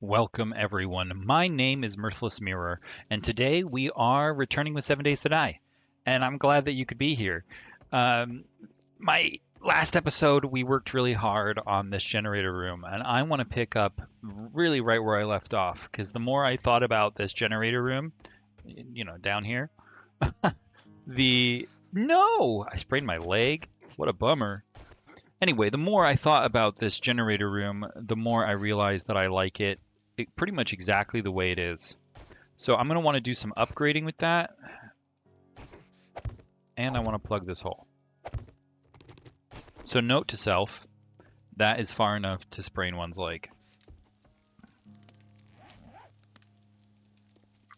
Welcome, everyone. My name is Mirthless Mirror, and today we are returning with 7 Days to Die. And I'm glad that you could be here. Um, my last episode, we worked really hard on this generator room, and I want to pick up really right where I left off because the more I thought about this generator room, down here, the no, I sprained my leg. What a bummer. Anyway, the more I thought about this generator room, the more I realized that I like it pretty much exactly the way it is. So I'm going to want to do some upgrading with that. And I want to plug this hole. So note to self, that is far enough to sprain one's leg.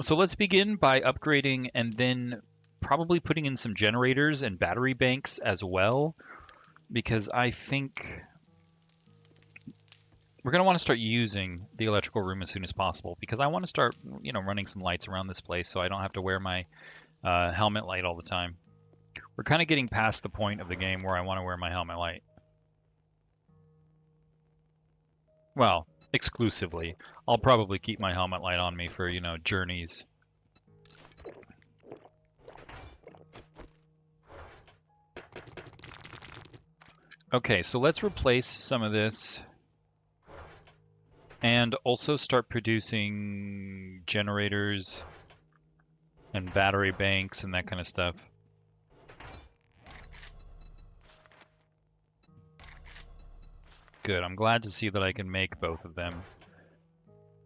So let's begin by upgrading and then probably putting in some generators and battery banks as well, because I think we're going to want to start using the electrical room as soon as possible, because I want to start, running some lights around this place so I don't have to wear my helmet light all the time. We're kind of getting past the point of the game where I want to wear my helmet light. Well, exclusively. I'll probably keep my helmet light on me for, journeys. Okay, so let's replace some of this and also start producing generators and battery banks and that kind of stuff. Good, I'm glad to see that I can make both of them.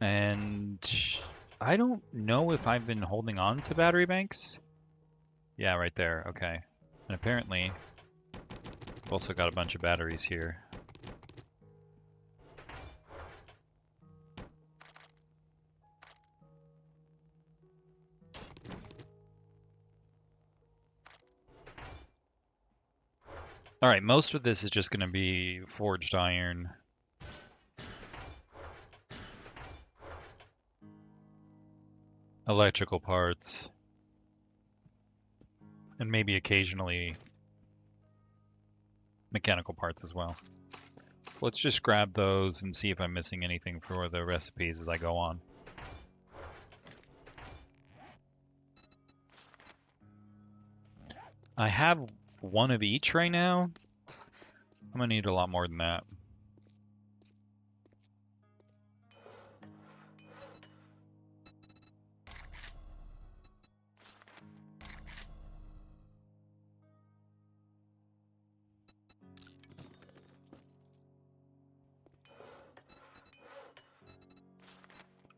And I don't know if I've been holding on to battery banks. Yeah, right there, okay. And apparently, I've also got a bunch of batteries here. All right, most of this is just going to be forged iron. Electrical parts. And maybe occasionally mechanical parts as well. So let's just grab those and see if I'm missing anything for the recipes as I go on. I have one of each right now. I'm gonna need a lot more than that.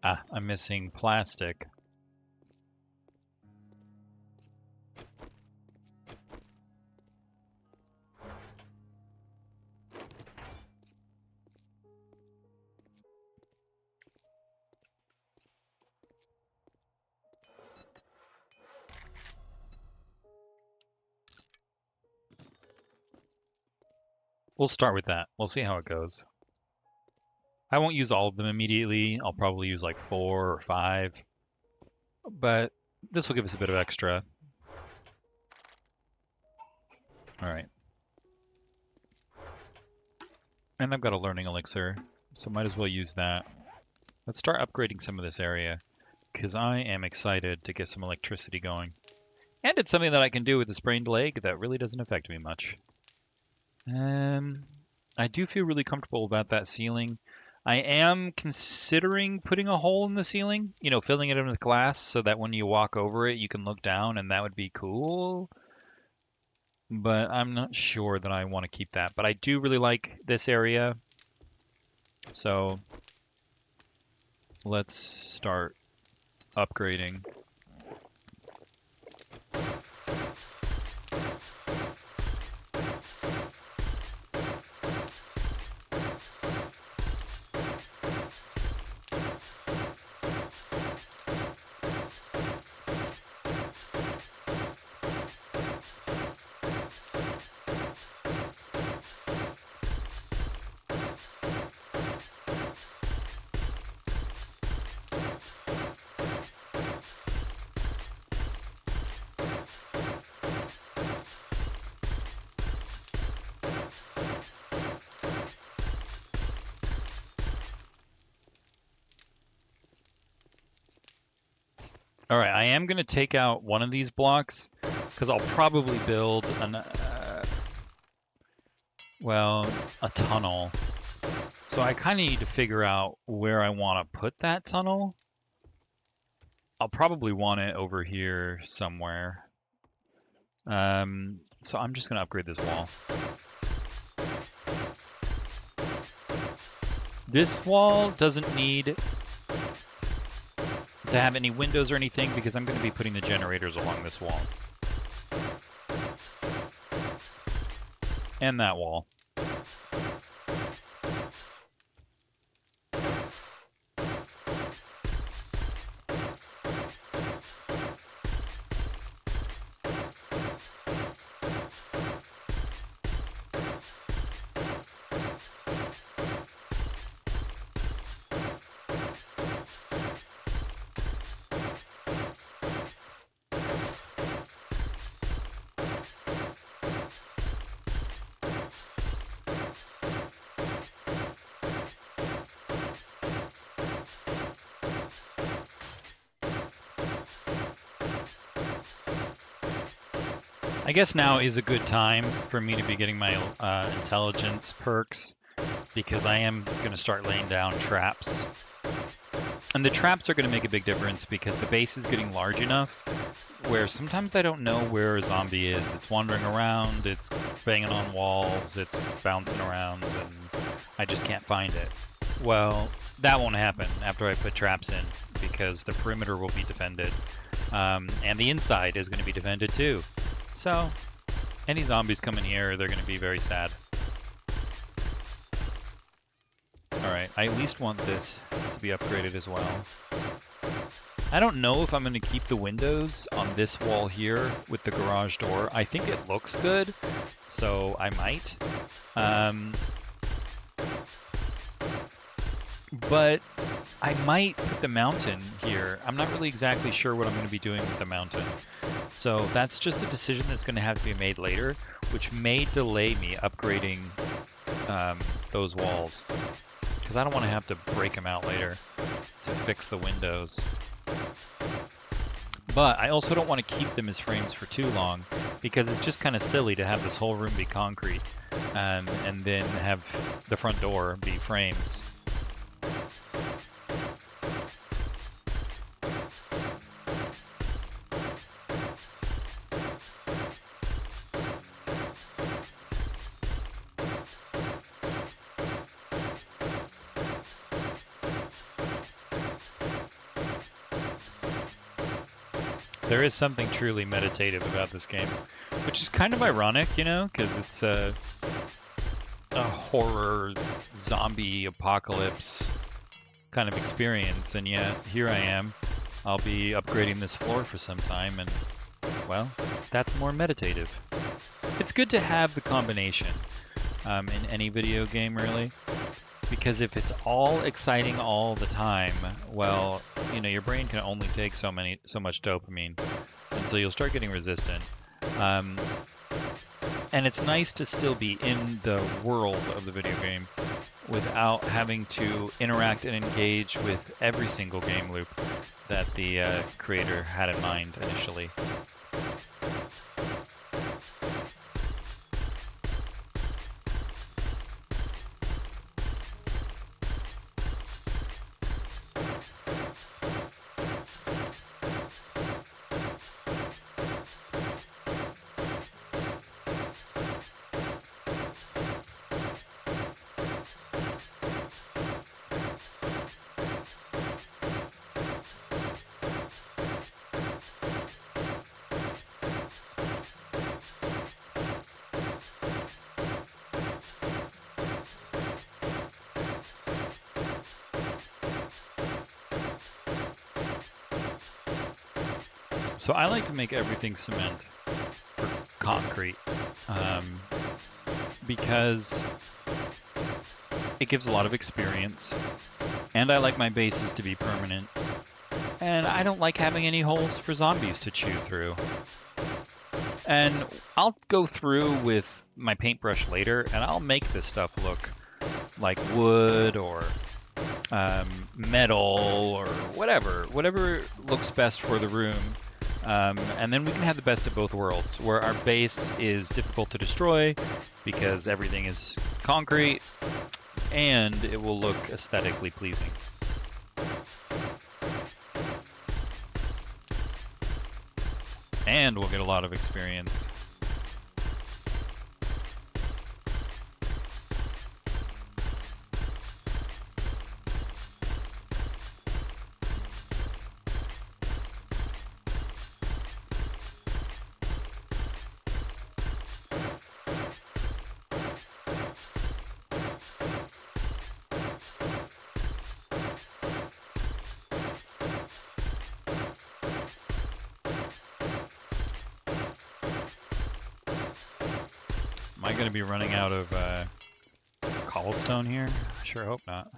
Ah, I'm missing plastic. We'll start with that. We'll see how it goes. I won't use all of them immediately. I'll probably use like 4 or 5. But this will give us a bit of extra. All right. And I've got a learning elixir, so might as well use that. Let's start upgrading some of this area, because I am excited to get some electricity going. And it's something that I can do with a sprained leg that really doesn't affect me much. I do feel really comfortable about that ceiling. I am considering putting a hole in the ceiling, filling it in with glass so that when you walk over it, you can look down, and that would be cool. But I'm not sure that I want to keep that. But I do really like this area. So let's start upgrading. All right, I am going to take out one of these blocks because I'll probably build well, a tunnel. So I kind of need to figure out where I want to put that tunnel. I'll probably want it over here somewhere. So I'm just going to upgrade this wall. This wall doesn't need to have any windows or anything because I'm going to be putting the generators along this wall. And that wall. I guess now is a good time for me to be getting my intelligence perks because I am going to start laying down traps. And the traps are going to make a big difference because the base is getting large enough where sometimes I don't know where a zombie is. It's wandering around, it's banging on walls, it's bouncing around, and I just can't find it. Well, that won't happen after I put traps in because the perimeter will be defended. And the inside is going to be defended too. So, any zombies come in here, they're going to be very sad. Alright, I at least want this to be upgraded as well. I don't know if I'm going to keep the windows on this wall here with the garage door. I think it looks good, so I might. But I might put the mountain here. I'm not really exactly sure what I'm going to be doing with the mountain. So that's just a decision that's going to have to be made later, which may delay me upgrading those walls. Because I don't want to have to break them out later to fix the windows. But I also don't want to keep them as frames for too long because it's just kind of silly to have this whole room be concrete and then have the front door be frames. There is something truly meditative about this game, which is kind of ironic, you know, because it's a horror zombie apocalypse kind of experience, and yet here I am. I'll be upgrading this floor for some time, and well, that's more meditative. It's good to have the combination in any video game, really, because if it's all exciting all the time, well, you know, your brain can only take so much dopamine, and so you'll start getting resistant. And it's nice to still be in the world of the video game without having to interact and engage with every single game loop that the creator had in mind initially. So I like to make everything cement or concrete because it gives a lot of experience, and I like my bases to be permanent, and I don't like having any holes for zombies to chew through. And I'll go through with my paintbrush later and I'll make this stuff look like wood or metal or whatever looks best for the room. And then we can have the best of both worlds, where our base is difficult to destroy because everything is concrete, and it will look aesthetically pleasing. And we'll get a lot of experience. Am I going to be running out of cobblestone here? I sure hope not.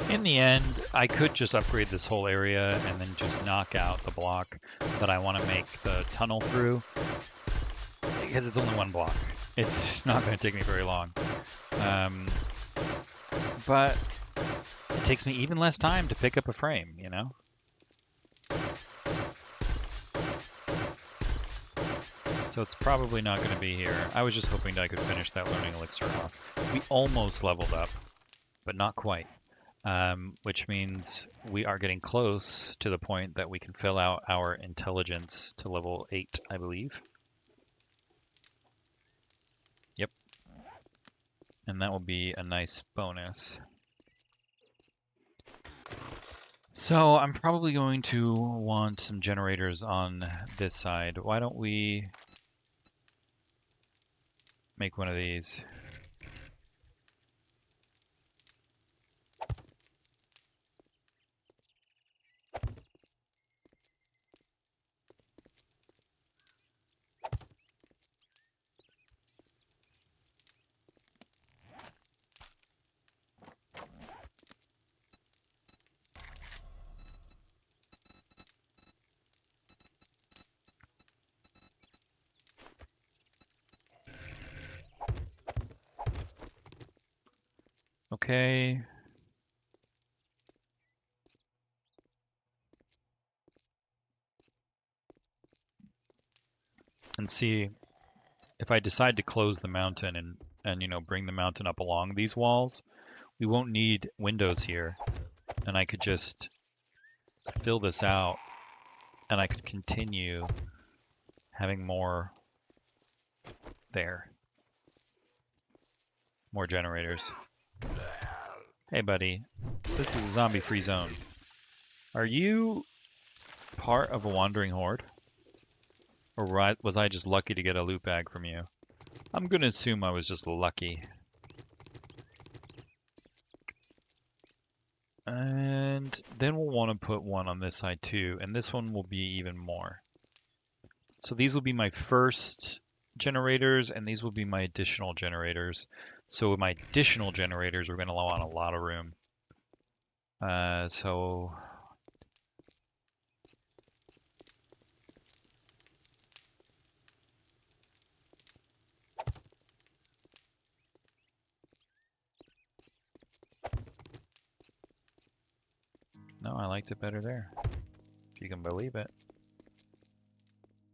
In the end, I could just upgrade this whole area and then just knock out the block that I want to make the tunnel through, because it's only one block. It's not going to take me very long. But it takes me even less time to pick up a frame, you know? So it's probably not going to be here. I was just hoping that I could finish that learning elixir off. We almost leveled up, but not quite. Which means we are getting close to the point that we can fill out our intelligence to level 8, I believe. Yep. And that will be a nice bonus. So I'm probably going to want some generators on this side. Why don't we make one of these? Okay. And see, if I decide to close the mountain and you know, bring the mountain up along these walls, we won't need windows here. And I could just fill this out, and I could continue having more there. More generators. Hey buddy, this is a zombie-free zone. Are you part of a wandering horde? Or was I just lucky to get a loot bag from you? I'm gonna assume I was just lucky. And then we'll want to put one on this side too, and this one will be even more. So these will be my first generators, and these will be my additional generators. So with my additional generators, we're going to want a lot of room. So no, I liked it better there, if you can believe it.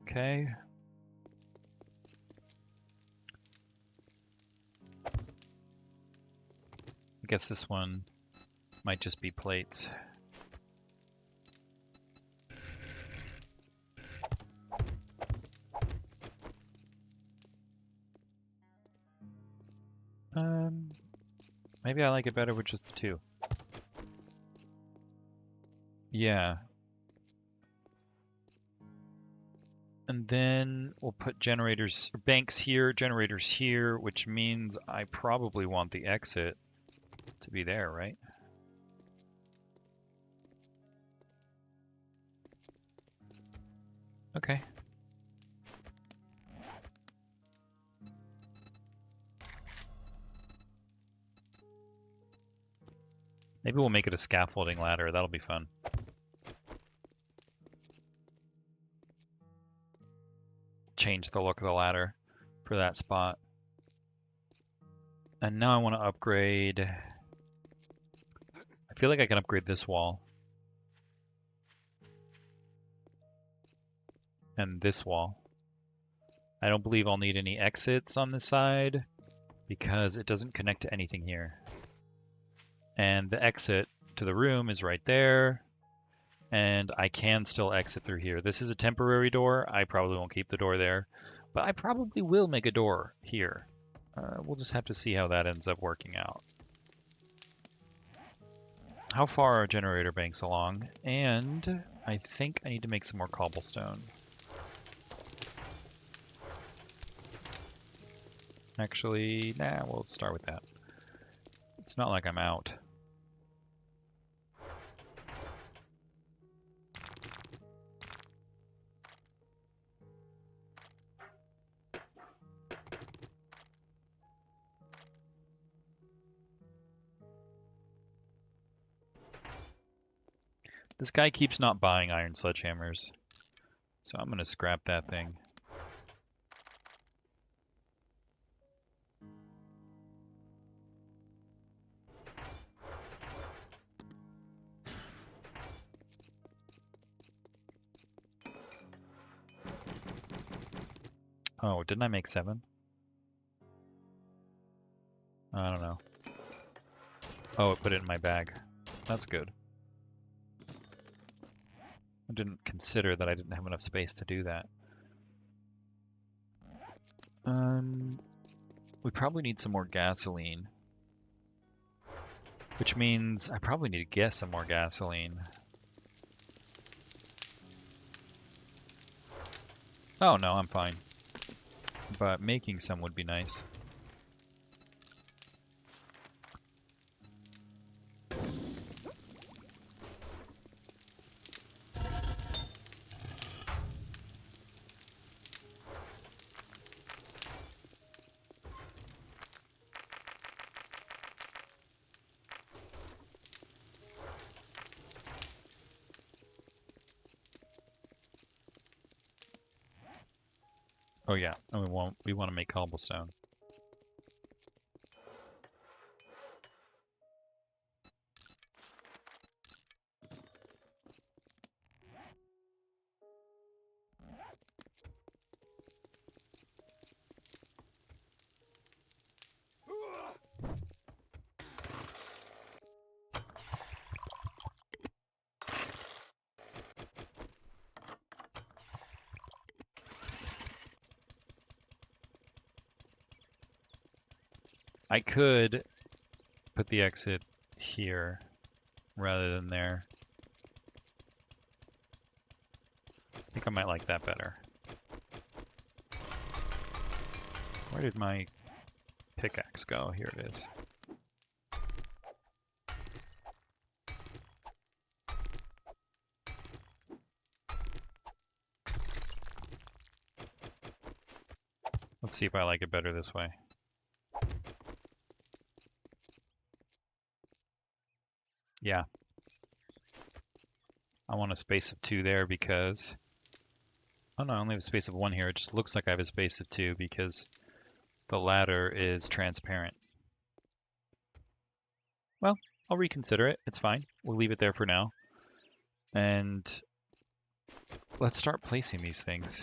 Okay. I guess this one might just be plates. Maybe I like it better with just the two. Yeah. And then we'll put generators, banks here, generators here, which means I probably want the exit to be there, right? Okay. Maybe we'll make it a scaffolding ladder. That'll be fun. Change the look of the ladder for that spot. And now I want to upgrade. I feel like I can upgrade this wall. And this wall. I don't believe I'll need any exits on this side because it doesn't connect to anything here. And the exit to the room is right there. And I can still exit through here. This is a temporary door. I probably won't keep the door there, but I probably will make a door here. We'll just have to see how that ends up working out. How far are generator banks along? And I think I need to make some more cobblestone. Actually, nah, we'll start with that. It's not like I'm out. This guy keeps not buying iron sledgehammers, so I'm gonna scrap that thing. Oh, didn't I make 7? I don't know. Oh, it put it in my bag. That's good. I didn't consider that I didn't have enough space to do that. We probably need some more gasoline. Which means I probably need to get some more gasoline. Oh no, I'm fine. But making some would be nice. Oh yeah, and we want to make cobblestone. I could put the exit here rather than there. I think I might like that better. Where did my pickaxe go? Here it is. Let's see if I like it better this way. Yeah. I want a space of 2 there because... Oh no, I only have a space of 1 here. It just looks like I have a space of 2 because the ladder is transparent. Well, I'll reconsider it. It's fine. We'll leave it there for now. And let's start placing these things.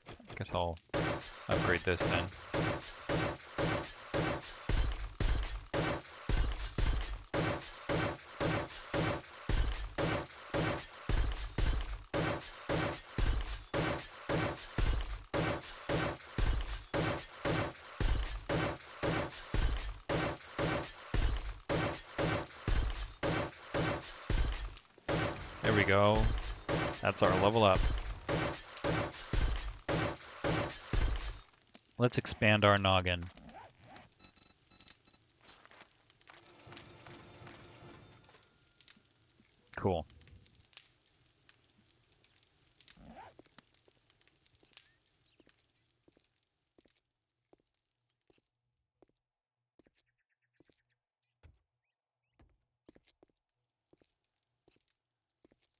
I guess I'll upgrade this then. There we go. That's our level up. Let's expand our noggin. Cool.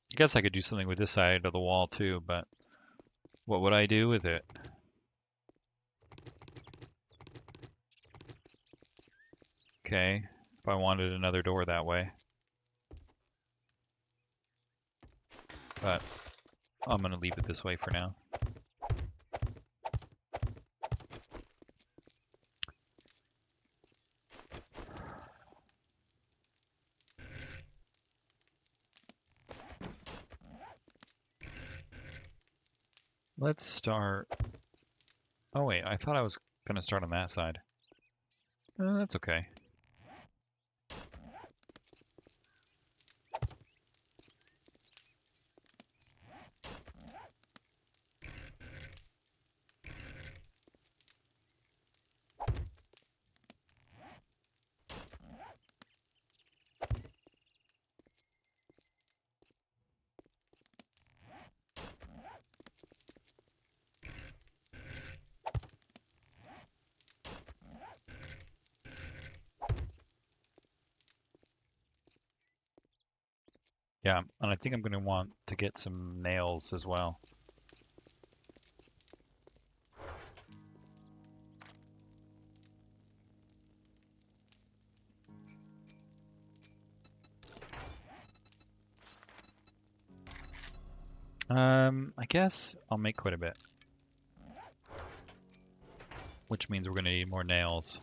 I guess I could do something with this side of the wall too, but what would I do with it? Okay, if I wanted another door that way. But I'm gonna leave it this way for now. Let's start. Oh wait, I thought I was gonna start on that side. That's okay. Yeah, and I think I'm gonna want to get some nails as well. I guess I'll make quite a bit. Which means we're gonna need more nails.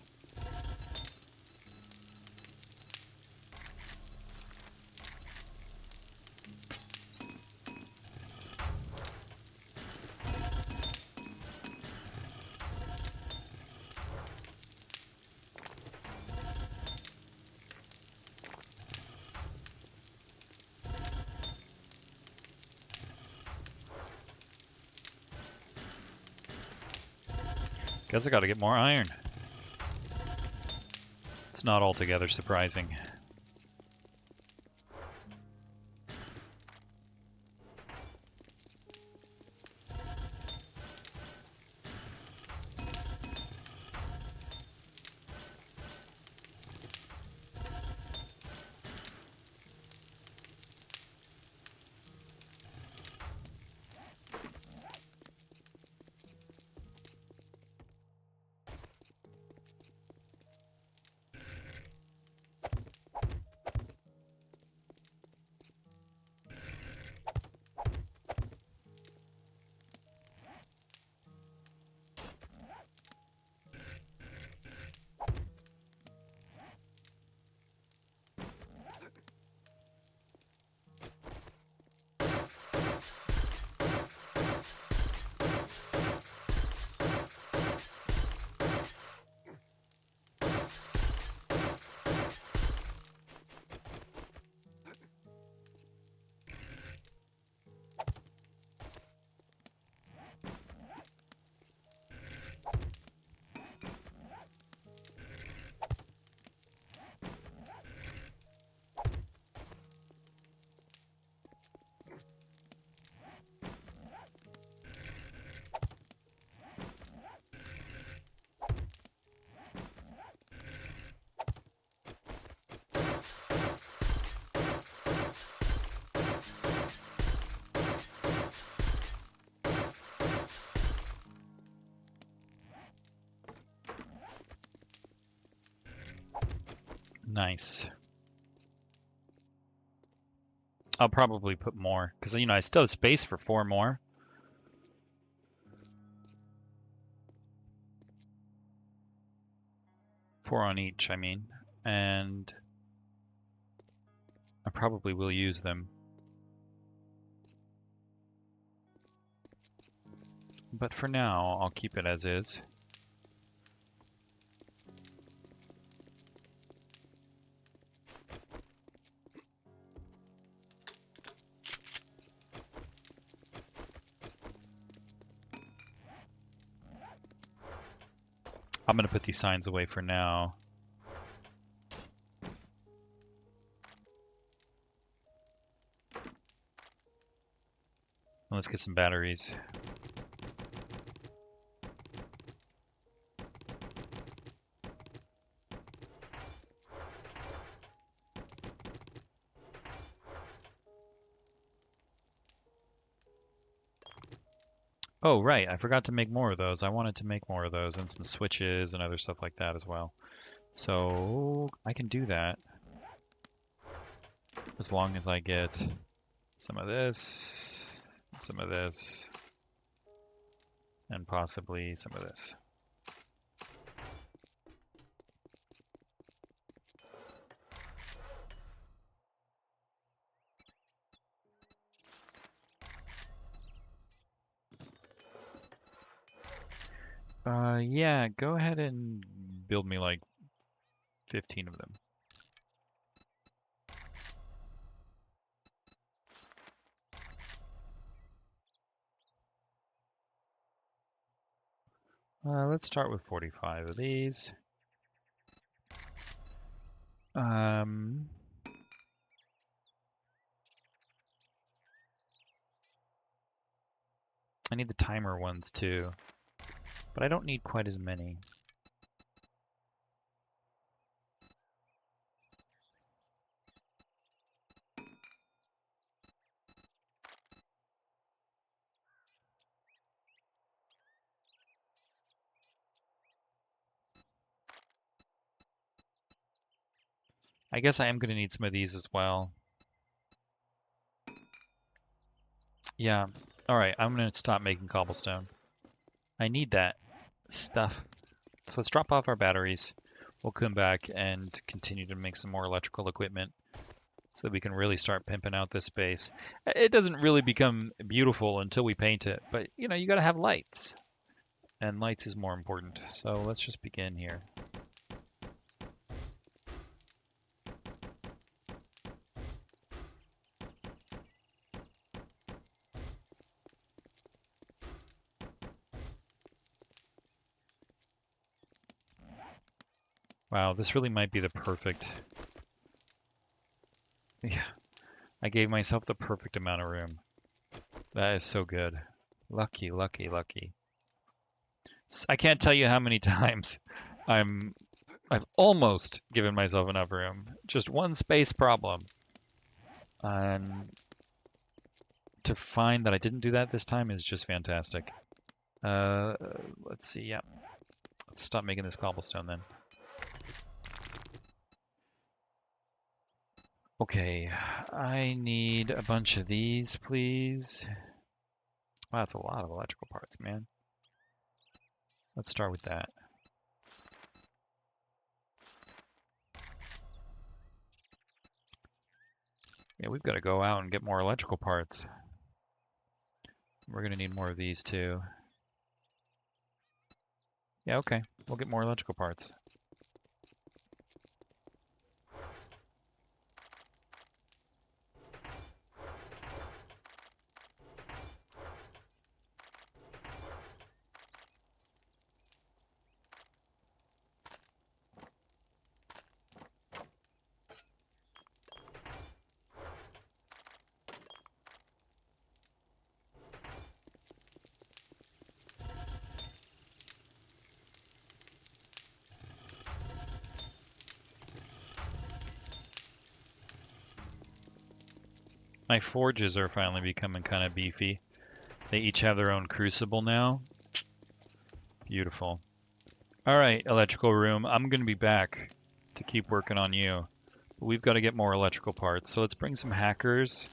Guess I gotta get more iron. It's not altogether surprising. Nice. I'll probably put more, because, I still have space for 4 more. Four on each, I mean. And I probably will use them. But for now, I'll keep it as is. I'm going to put these signs away for now. Let's get some batteries. Oh, right. I forgot to make more of those. I wanted to make more of those and some switches and other stuff like that as well. So I can do that as long as I get some of this, and possibly some of this. Yeah, go ahead and build me like 15 of them. Let's start with 45 of these. I need the timer ones too, but I don't need quite as many. I guess I am going to need some of these as well. Yeah. All right, I'm going to stop making cobblestone. I need that stuff. So let's drop off our batteries. We'll come back and continue to make some more electrical equipment so that we can really start pimping out this space. It doesn't really become beautiful until we paint it, but you know, you got to have lights. And lights is more important. So let's just begin here. Wow, this really might be the perfect... Yeah, I gave myself the perfect amount of room. That is so good. Lucky, lucky, lucky. I can't tell you how many times I've almost given myself enough room. Just one space problem. And to find that I didn't do that this time is just fantastic. Let's see, yeah. Let's stop making this cobblestone then. Okay, I need a bunch of these, please. Wow, that's a lot of electrical parts, man. Let's start with that. Yeah, we've got to go out and get more electrical parts. We're going to need more of these too. Yeah, okay. We'll get more electrical parts. My forges are finally becoming kind of beefy. They each have their own crucible now. Beautiful. All right, electrical room. I'm going to be back to keep working on you. But we've got to get more electrical parts. So let's bring some hackers.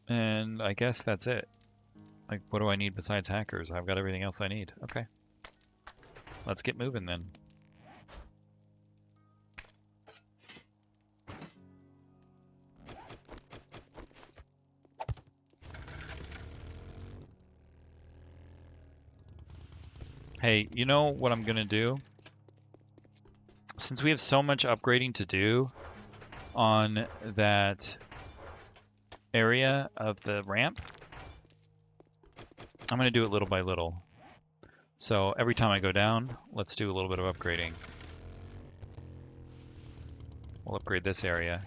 And I guess that's it. Like, what do I need besides hackers? I've got everything else I need. Okay. Let's get moving then. Hey, you know what I'm gonna do? Since we have so much upgrading to do on that area of the ramp. I'm going to do it little by little. So every time I go down, let's do a little bit of upgrading. We'll upgrade this area.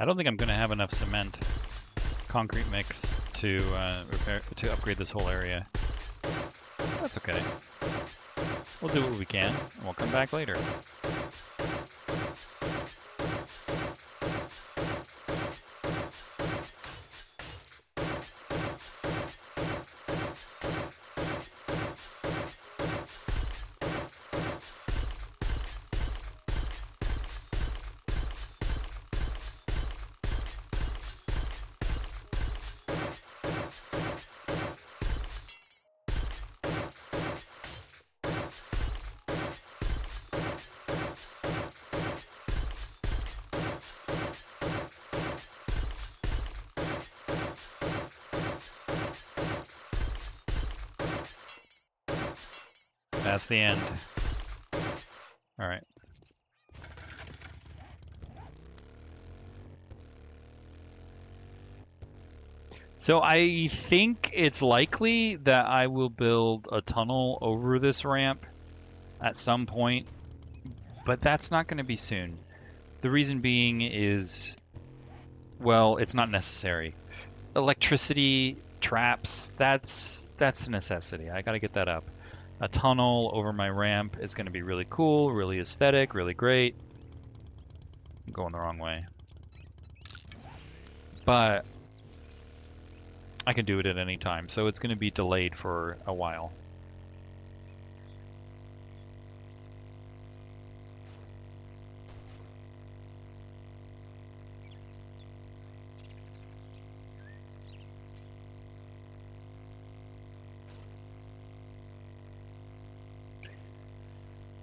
I don't think I'm going to have enough cement concrete mix to upgrade this whole area. That's okay. We'll do what we can, and we'll come back later. That's the end. All right. So I think it's likely that I will build a tunnel over this ramp at some point, but that's not going to be soon. The reason being is, well, it's not necessary. Electricity, traps, that's a necessity. I got to get that up. A tunnel over my ramp is going to be really cool, really aesthetic, really great. I'm going the wrong way. But I can do it at any time, so it's going to be delayed for a while.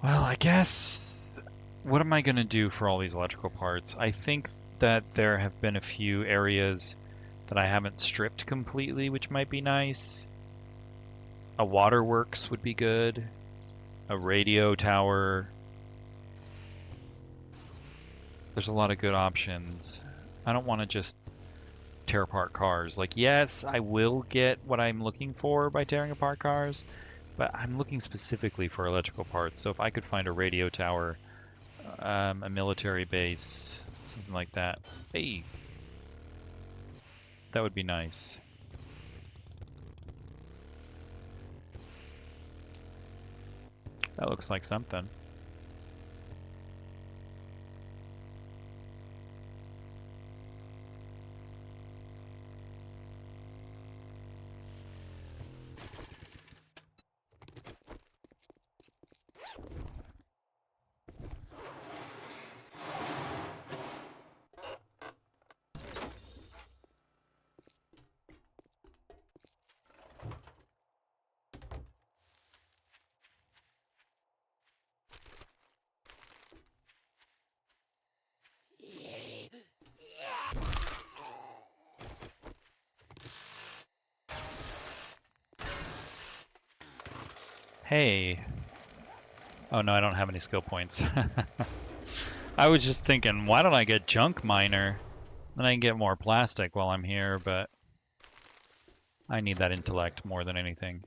Well, I guess, what am I going to do for all these electrical parts? I think that there have been a few areas that I haven't stripped completely, which might be nice. A waterworks would be good. A radio tower. There's a lot of good options. I don't want to just tear apart cars. Like, yes, I will get what I'm looking for by tearing apart cars, but I'm looking specifically for electrical parts. So if I could find a radio tower, a military base, something like that, hey, that would be nice. That looks like something. Hey. Oh no, I don't have any skill points. I was just thinking, why don't I get junk miner? Then I can get more plastic while I'm here, but I need that intellect more than anything.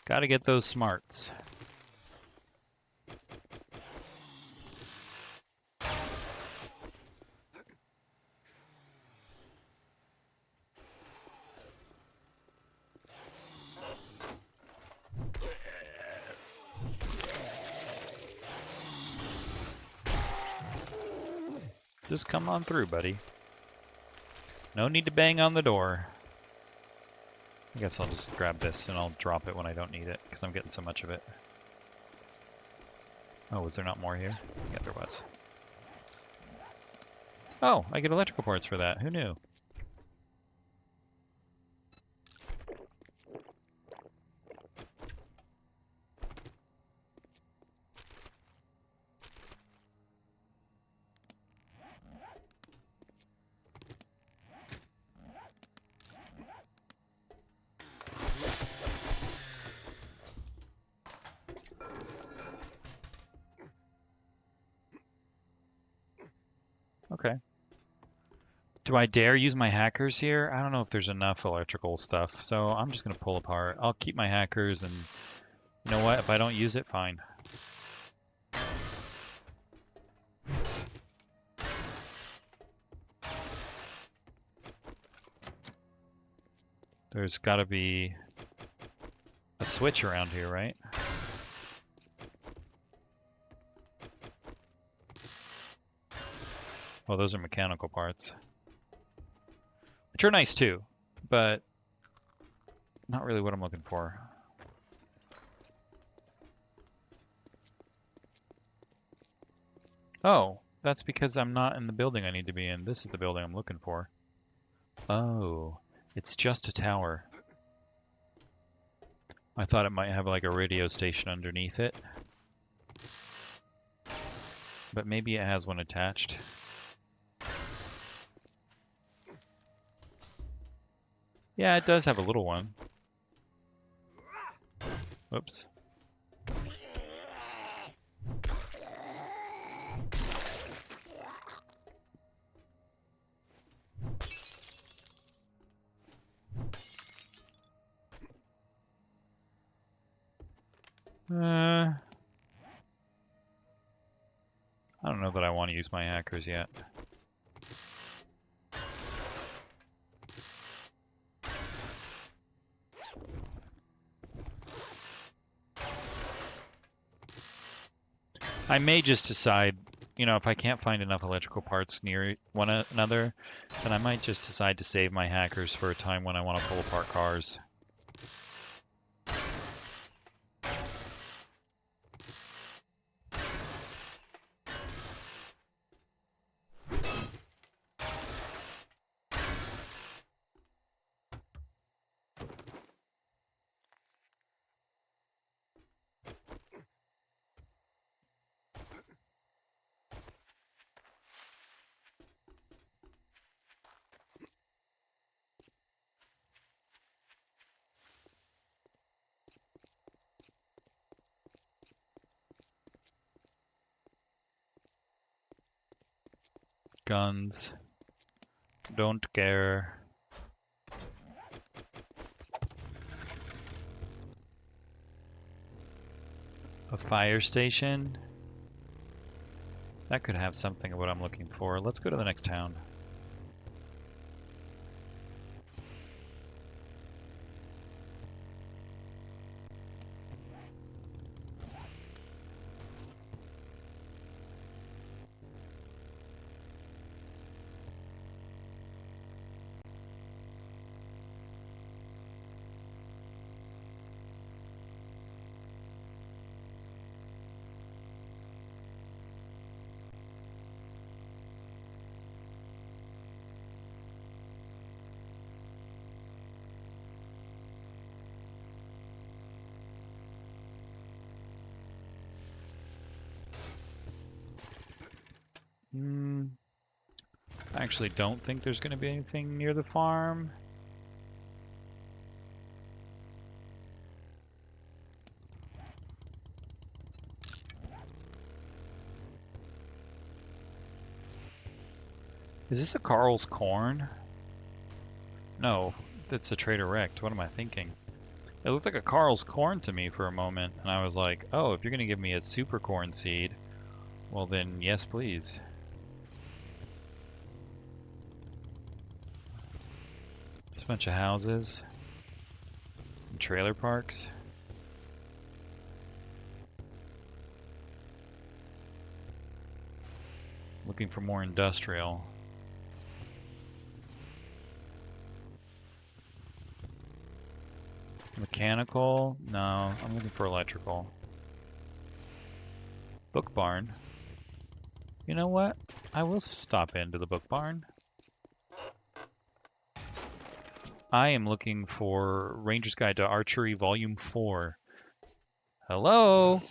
Gotta get those smarts. Just come on through, buddy. No need to bang on the door. I guess I'll just grab this and I'll drop it when I don't need it, because I'm getting so much of it. Oh, was there not more here? Yeah, there was. Oh, I get electrical parts for that. Who knew? Okay. Do I dare use my hackers here? I don't know if there's enough electrical stuff, so I'm just going to pull apart. I'll keep my hackers, and you know what? If I don't use it, fine. There's got to be a switch around here, right? Well, those are mechanical parts. Which are nice too, but not really what I'm looking for. Oh, that's because I'm not in the building I need to be in. This is the building I'm looking for. Oh, it's just a tower. I thought it might have like a radio station underneath it. But maybe it has one attached. Yeah, it does have a little one. Whoops. I don't know that I want to use my hackers yet. I may just decide, you know, if I can't find enough electrical parts near one another, then I might just decide to save my hackers for a time when I want to pull apart cars. Guns. Don't care. A fire station? That could have something of what I'm looking for. Let's go to the next town. I actually don't think there's going to be anything near the farm. Is this a Carl's Corn? No, that's a Trader Rect. What am I thinking? It looked like a Carl's Corn to me for a moment, and I was like, oh, if you're going to give me a super corn seed, well then, yes please. Just a bunch of houses and trailer parks. Looking for more industrial. Mechanical? No, I'm looking for electrical. Book barn. You know what? I will stop into the book barn. I am looking for Ranger's Guide to Archery Volume 4. Hello?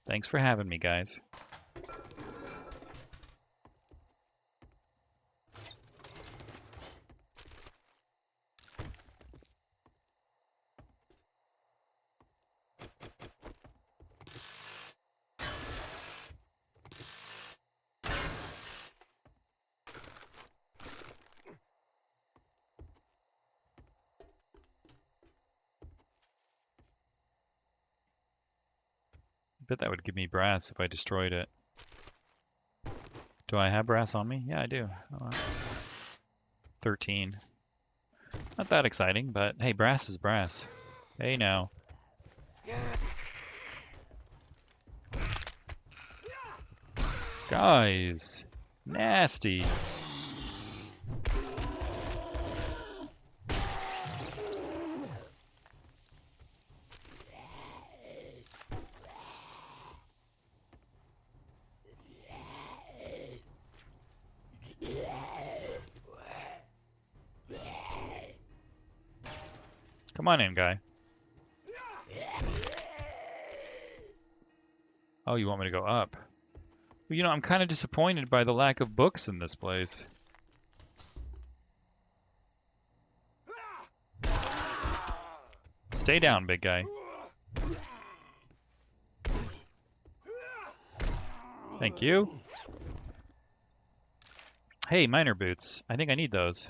Thanks for having me, guys. I bet that would give me brass if I destroyed it. Do I have brass on me? Yeah, I do. Oh, 13. Not that exciting, but hey, brass is brass. Hey now. Guys, nasty. Come on in, guy. Oh, you want me to go up? Well, you know, I'm kind of disappointed by the lack of books in this place. Stay down, big guy. Thank you. Hey, miner boots. I think I need those.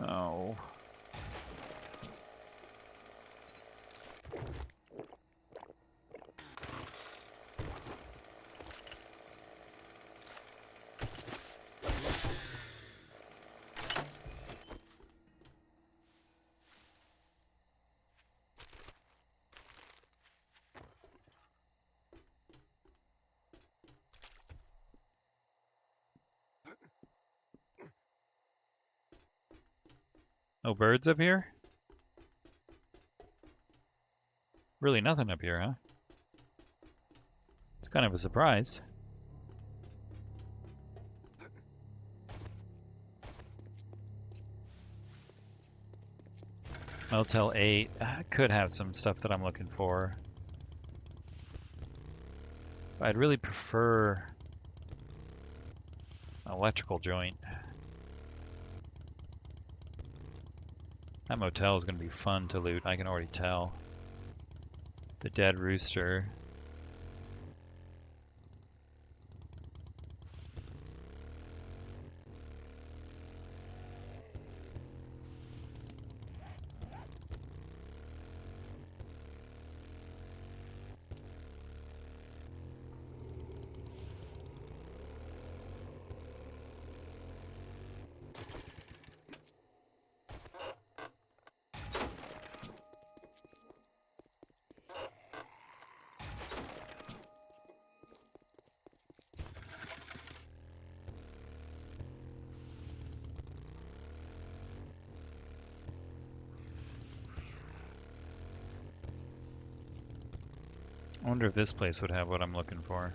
Oh. No birds up here? Really nothing up here, huh? It's kind of a surprise. Motel 8 could have some stuff that I'm looking for. I'd really prefer an electrical joint. That motel is going to be fun to loot, I can already tell. The dead rooster. I wonder if this place would have what I'm looking for.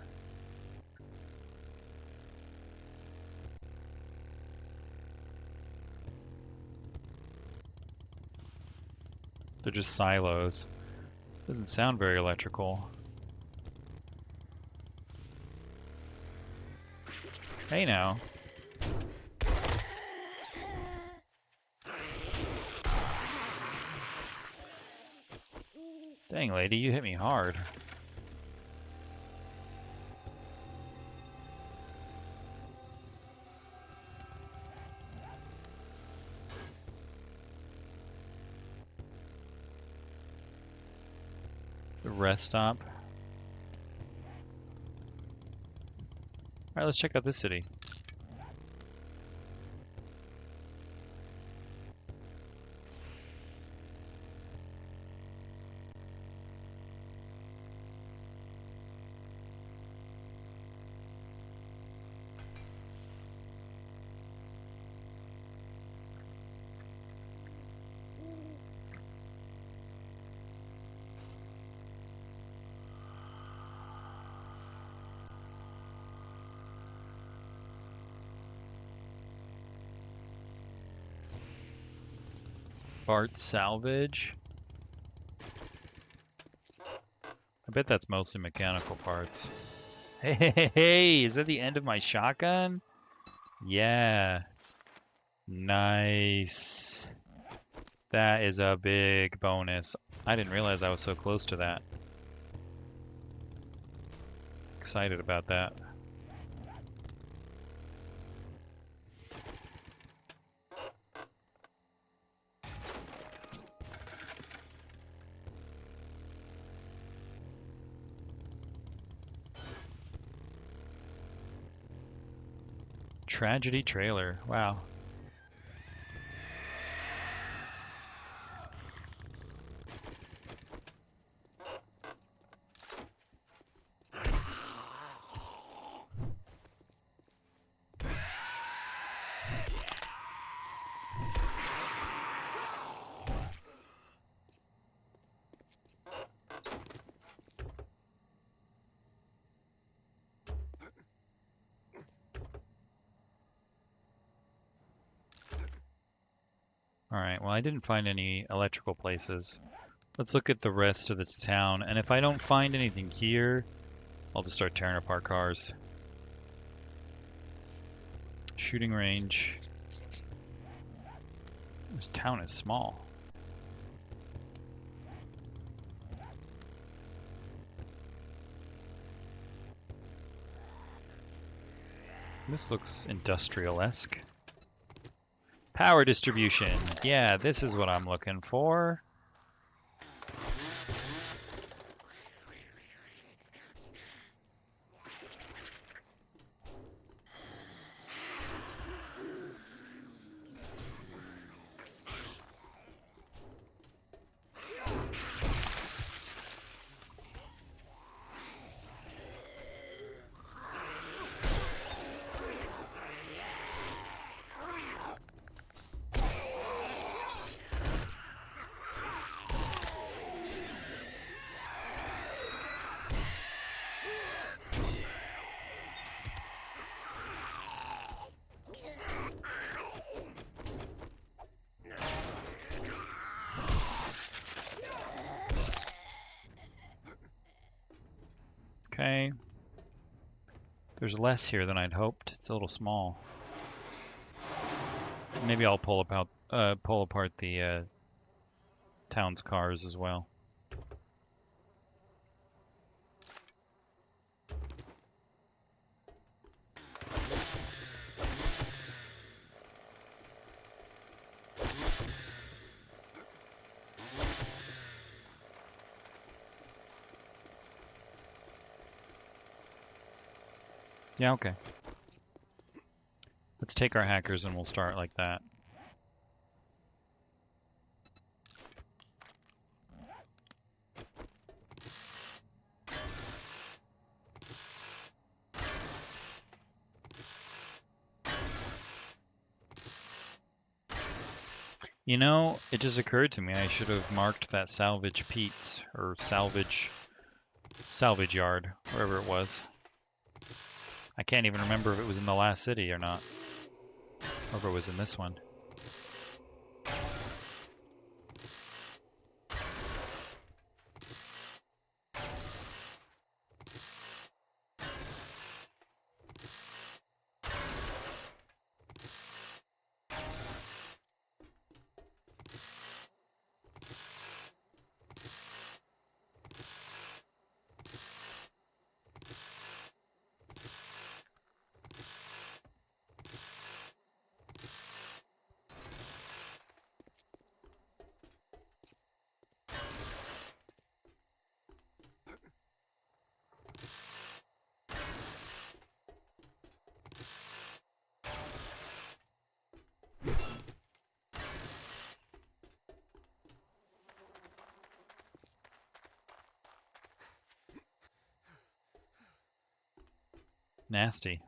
They're just silos. Doesn't sound very electrical. Hey now. Dang, lady, you hit me hard. The rest stop. Alright, let's check out this city. Bart salvage. I bet that's mostly mechanical parts. Hey, is that the end of my shotgun? Yeah. Nice. That is a big bonus. I didn't realize I was so close to that. Excited about that. Tragedy trailer. Wow. Alright, well I didn't find any electrical places. Let's look at the rest of this town, and if I don't find anything here, I'll just start tearing apart cars. Shooting range. This town is small. This looks industrial-esque. Power distribution. Yeah, this is what I'm looking for. Okay. There's less here than I'd hoped. It's a little small. Maybe I'll pull apart the town's cars as well. Yeah, okay. Let's take our hackers and we'll start like that. You know, it just occurred to me I should have marked that salvage Pete's or salvage salvage yard, wherever it was. I can't even remember if it was in the last city or not, or if it was in this one. Nasty.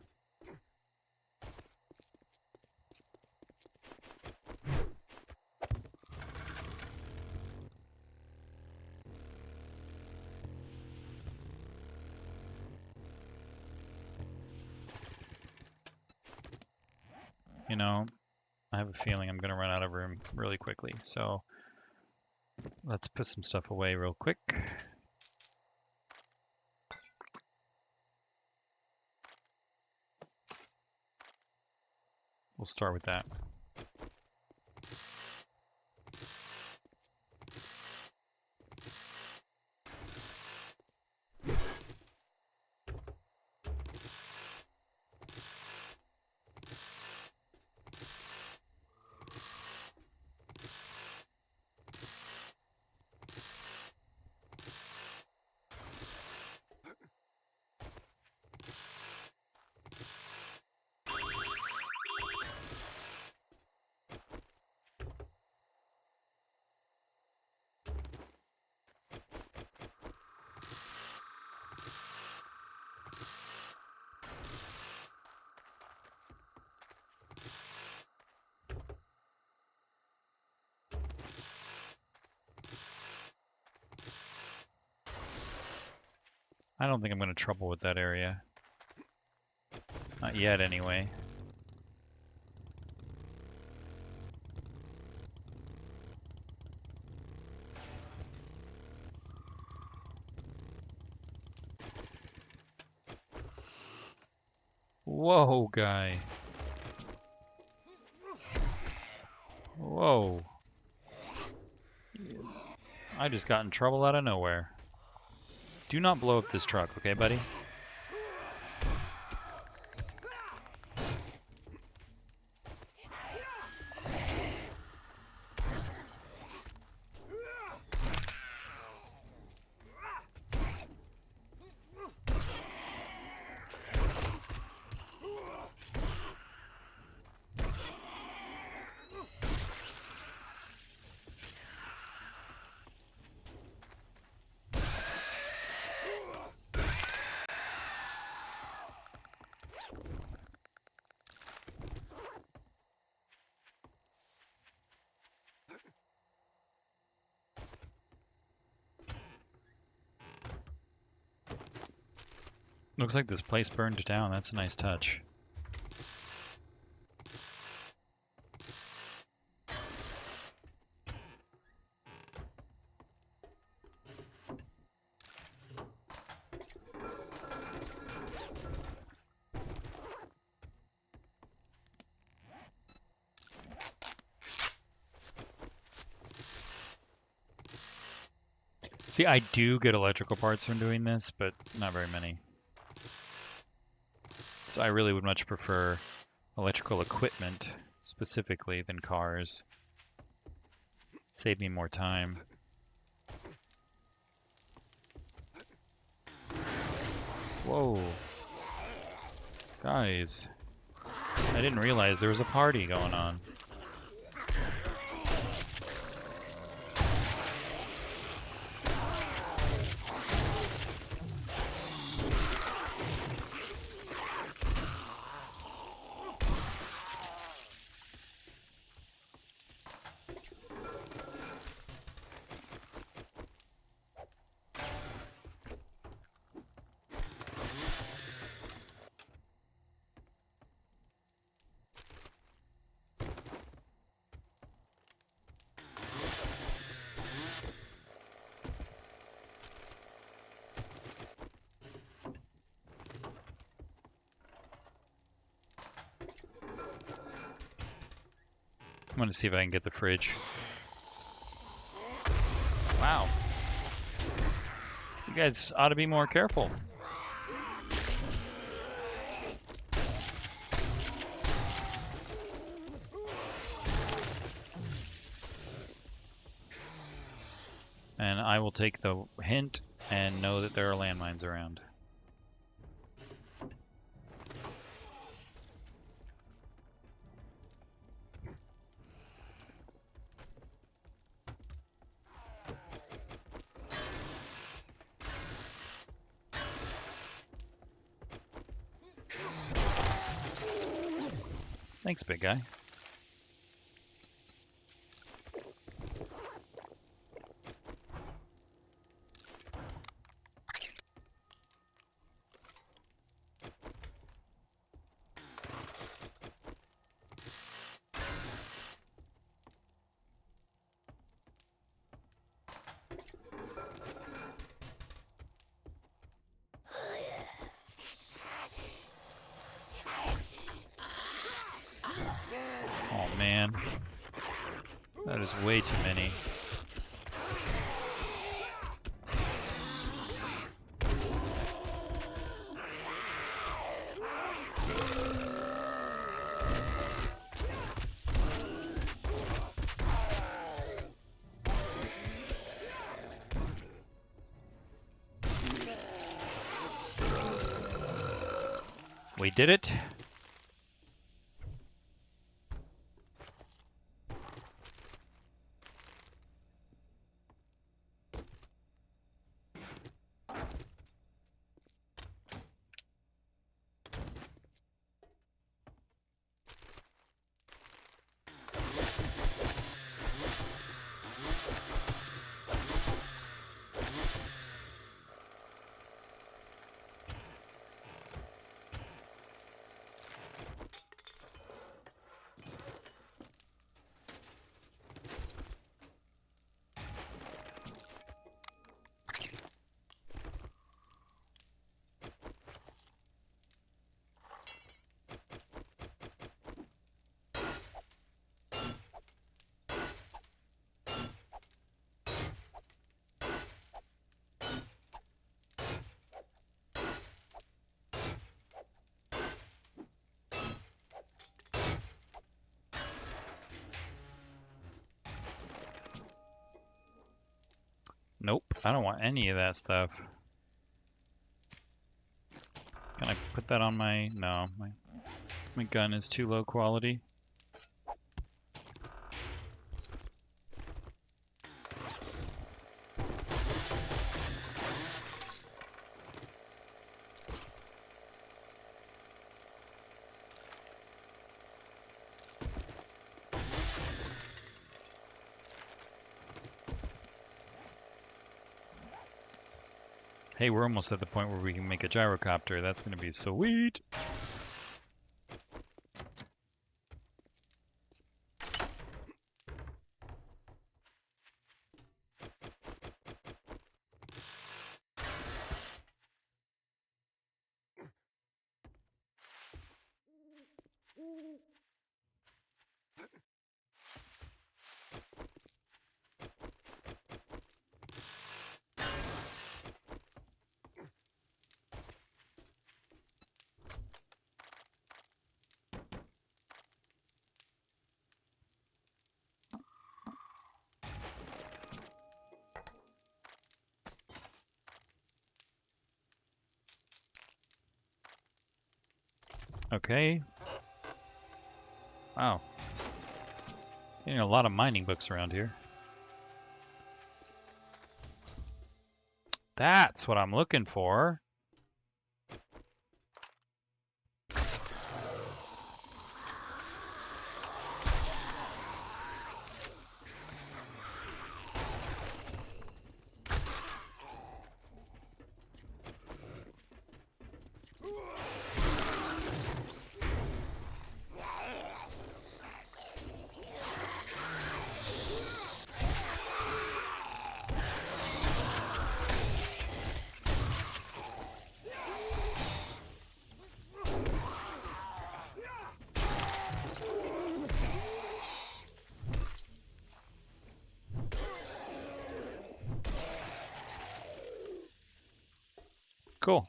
You know, I have a feeling I'm going to run out of room really quickly, so let's put some stuff away real quick. We'll start with that. I don't think I'm going to trouble with that area. Not yet, anyway. Whoa, guy. Whoa. I just got in trouble out of nowhere. Do not blow up this truck, okay, buddy? Looks like this place burned down. That's a nice touch. See, I do get electrical parts from doing this, but not very many. So I really would much prefer electrical equipment, specifically, than cars. Save me more time. Whoa. Guys. I didn't realize there was a party going on. I'm gonna see if I can get the fridge. Wow. You guys ought to be more careful. And I will take the hint and know that there are landmines around. Thanks, big guy. Oh man, that is way too many. We did it. Nope, I don't want any of that stuff. Can I put that on my... No, my gun is too low quality. Hey, we're almost at the point where we can make a gyrocopter. That's going to be sweet. Okay. Wow. Getting a lot of mining books around here. That's what I'm looking for. Cool.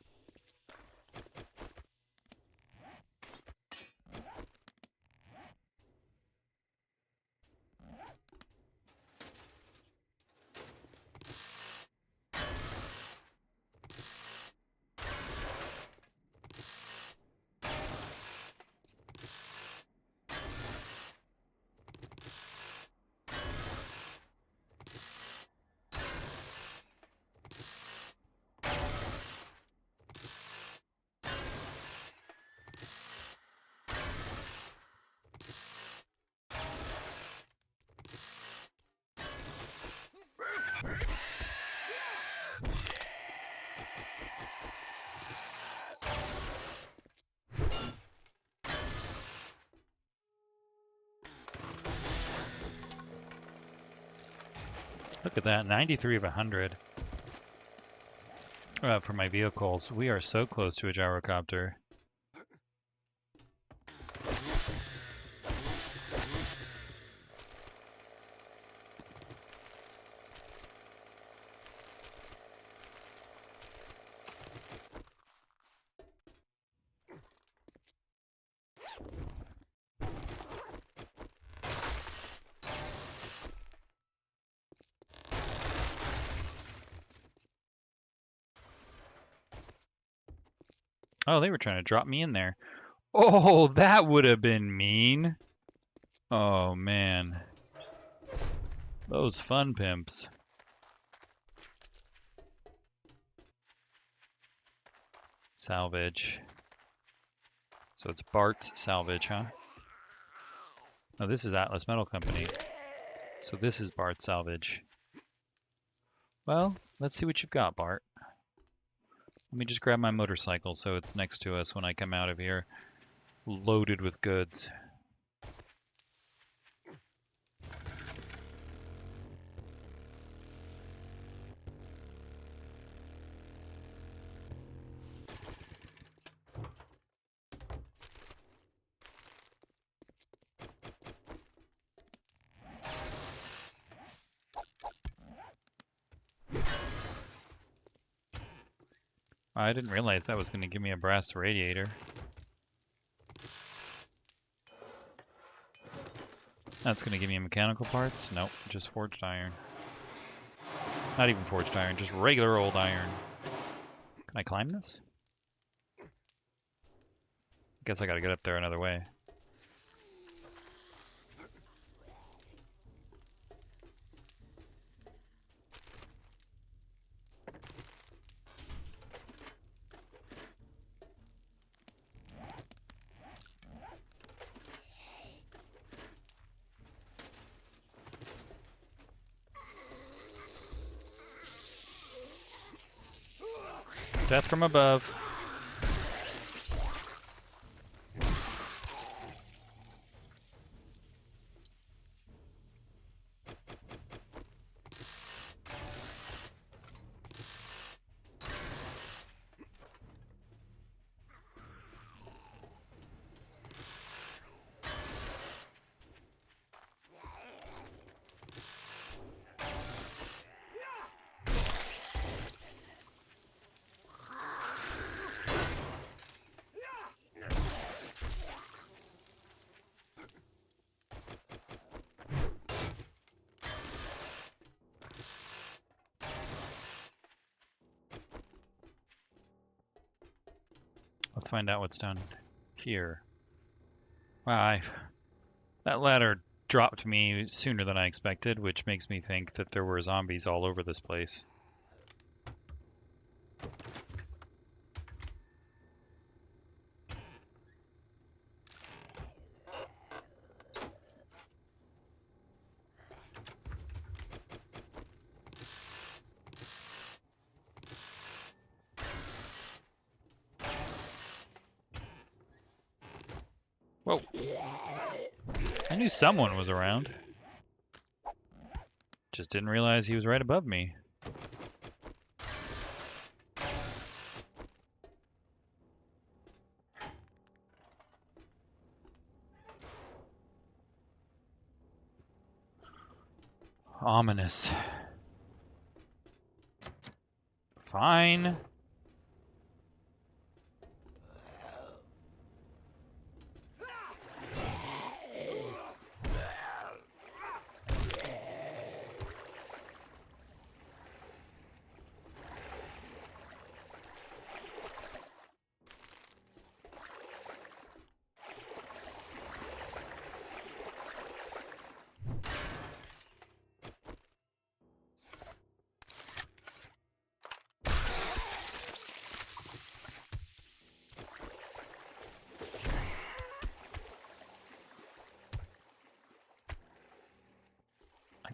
Look at that, 93 of 100 for my vehicles. We are so close to a gyrocopter. Oh, they were trying to drop me in there. Oh, that would have been mean. Oh, man. Those fun pimps. Salvage. So it's Bart's Salvage, huh? Oh, this is Atlas Metal Company. So this is Bart's Salvage. Well, let's see what you've got, Bart. Let me just grab my motorcycle so it's next to us when I come out of here, loaded with goods. I didn't realize that was going to give me a brass radiator. That's going to give me mechanical parts? Nope, just forged iron. Not even forged iron, just regular old iron. Can I climb this? Guess I gotta get up there another way. Death from above. Let's find out what's down here. Wow, that ladder dropped me sooner than I expected, which makes me think that there were zombies all over this place. Whoa. I knew someone was around. Just didn't realize he was right above me. Ominous. Fine.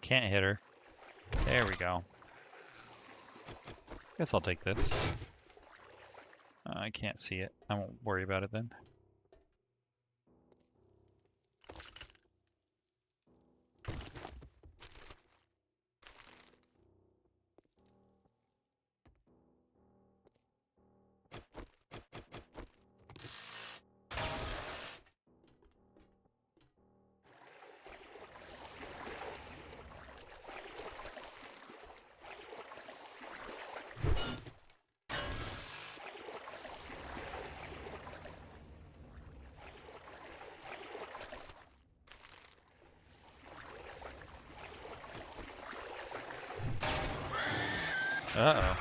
can't hit her. There we go. Guess I'll take this. I can't see it. I won't worry about it then. Uh-oh.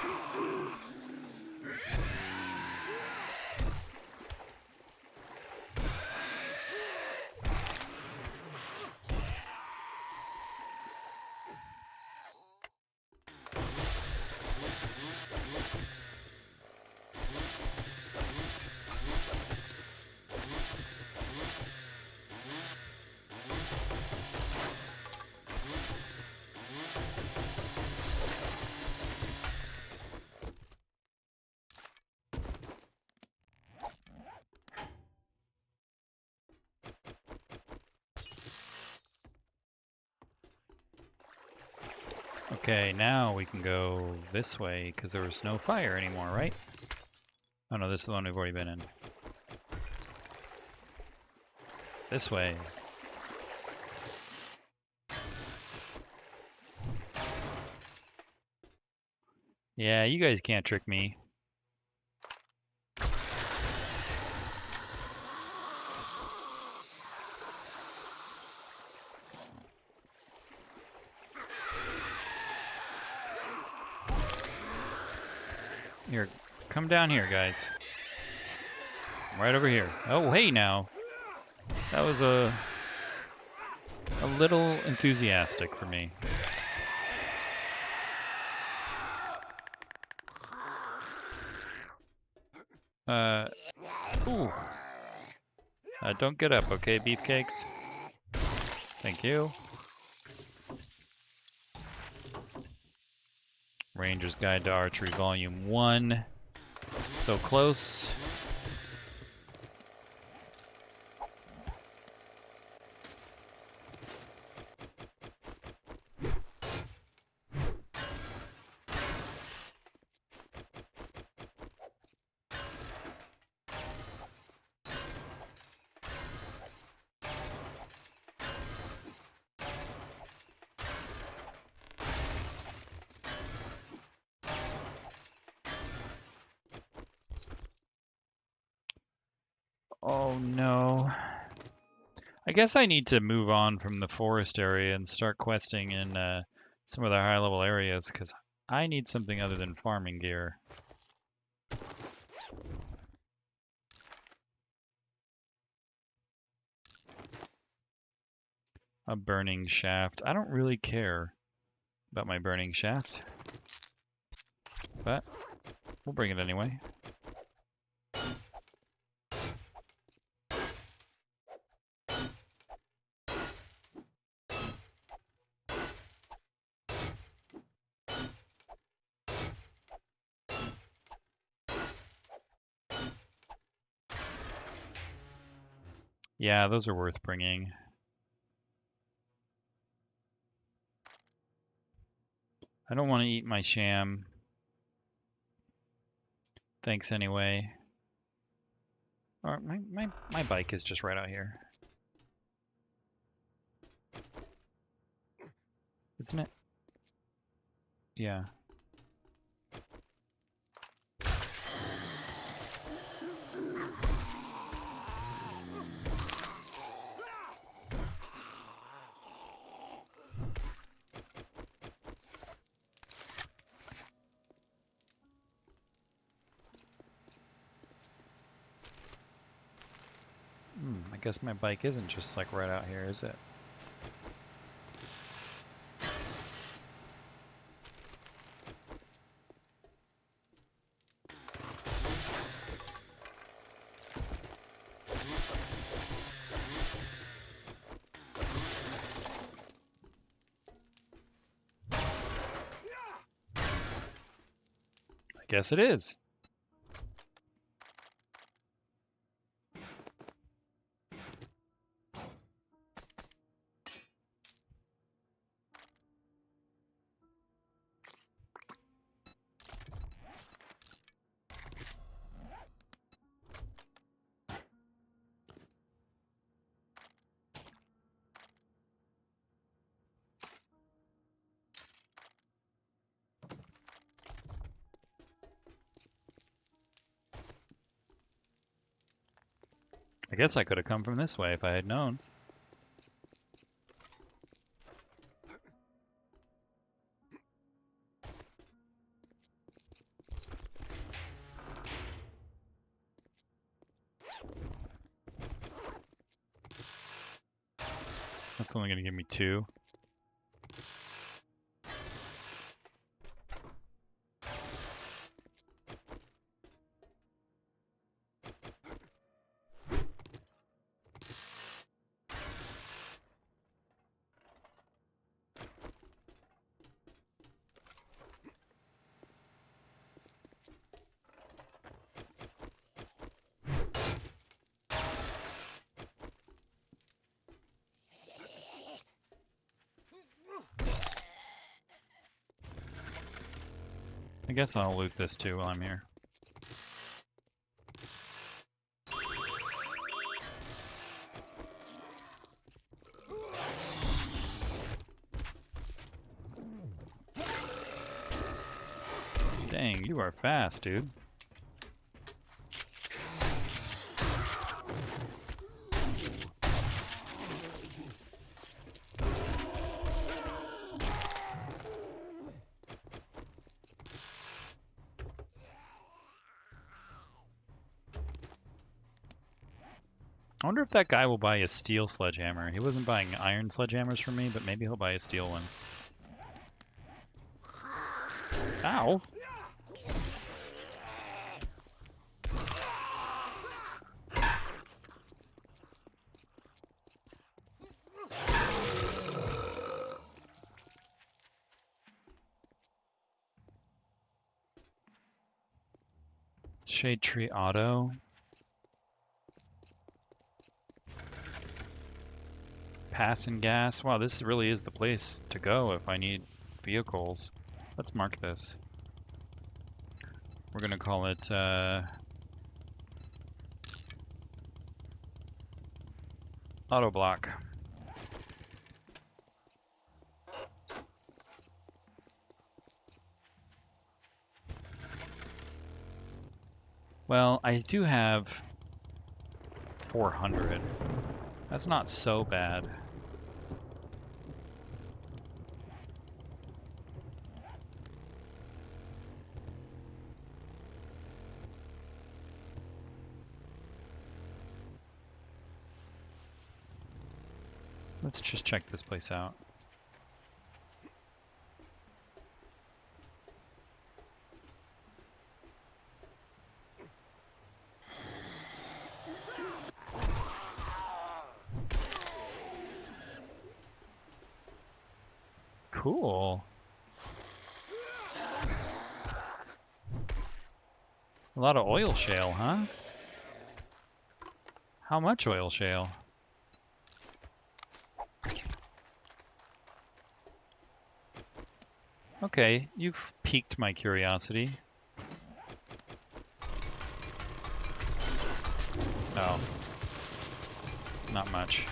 Okay, now we can go this way because there was no fire anymore, right? Oh no, this is the one we've already been in. This way. Yeah, you guys can't trick me. Here, come down here, guys. Right over here. Oh, hey now. That was a little enthusiastic for me. Ooh. Don't get up, okay, beefcakes? Thank you. Ranger's Guide to Archery, Volume 1. So close. Oh no. I guess I need to move on from the forest area and start questing in some of the high level areas because I need something other than farming gear. A burning shaft. I don't really care about my burning shaft, but we'll bring it anyway. Yeah, those are worth bringing. I don't want to eat my sham. Thanks anyway. Or my bike is just right out here. Isn't it? Yeah. I guess my bike isn't just like right out here, is it? Guess it is. I guess I could have come from this way if I had known. That's only going to give me 2. I guess I'll loot this too while I'm here. Dang, you are fast, dude. I wonder if that guy will buy a steel sledgehammer. He wasn't buying iron sledgehammers from me, but maybe he'll buy a steel one. Ow! Shade tree auto. Pass and gas. Wow, this really is the place to go if I need vehicles. Let's mark this. We're gonna call it auto block. Well, I do have 400. That's not so bad. Let's just check this place out. Cool. A lot of oil shale, huh? How much oil shale? Okay, you've piqued my curiosity. Oh. Not much.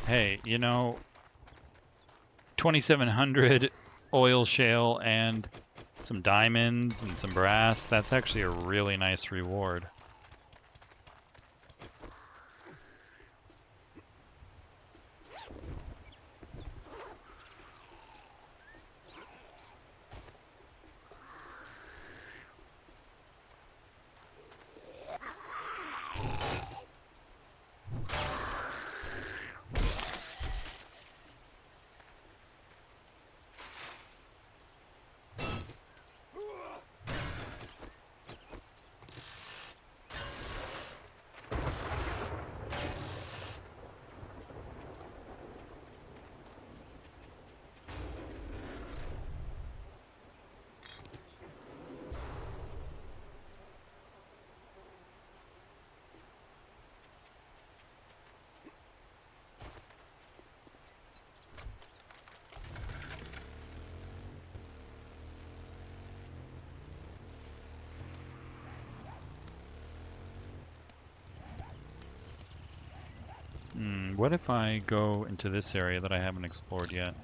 Hey, you know, 2,700 oil shale and some diamonds and some brass. That's actually a really nice reward. What if I go into this area that I haven't explored yet?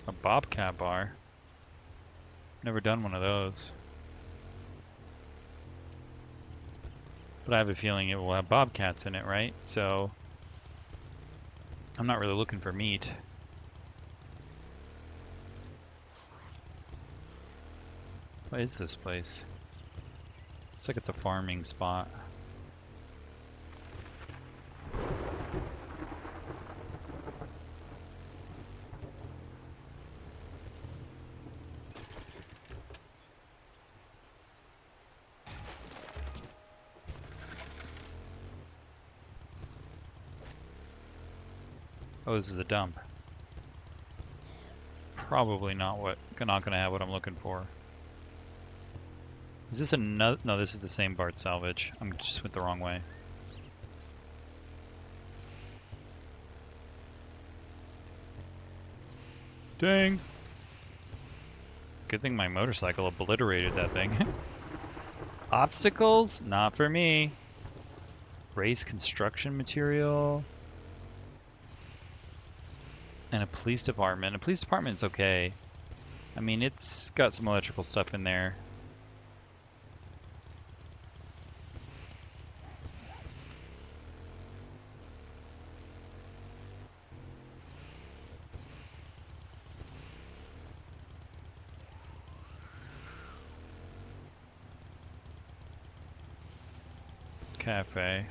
A bobcat bar? Never done one of those. But I have a feeling it will have bobcats in it, right? So I'm not really looking for meat. What is this place? Looks like it's a farming spot. Oh, this is a dump. Probably not gonna have what I'm looking for. Is this another? No, this is the same Bart salvage. I'm just went the wrong way. Dang. Good thing my motorcycle obliterated that thing. Obstacles? Not for me. Race construction material. And a police department. A police department's okay. I mean, it's got some electrical stuff in there. Cafe.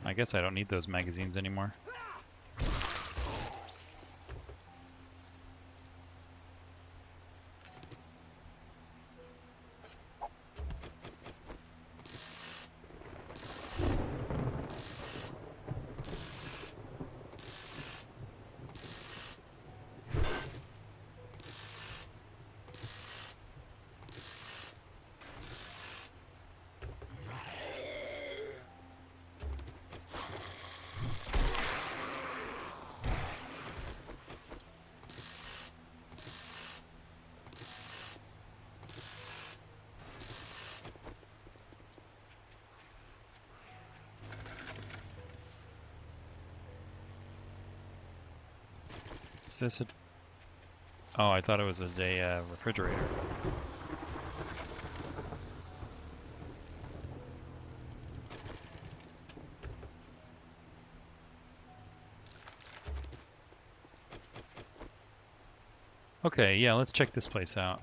I guess I don't need those magazines anymore. Is this a... Oh, I thought it was a refrigerator. Okay, yeah, let's check this place out.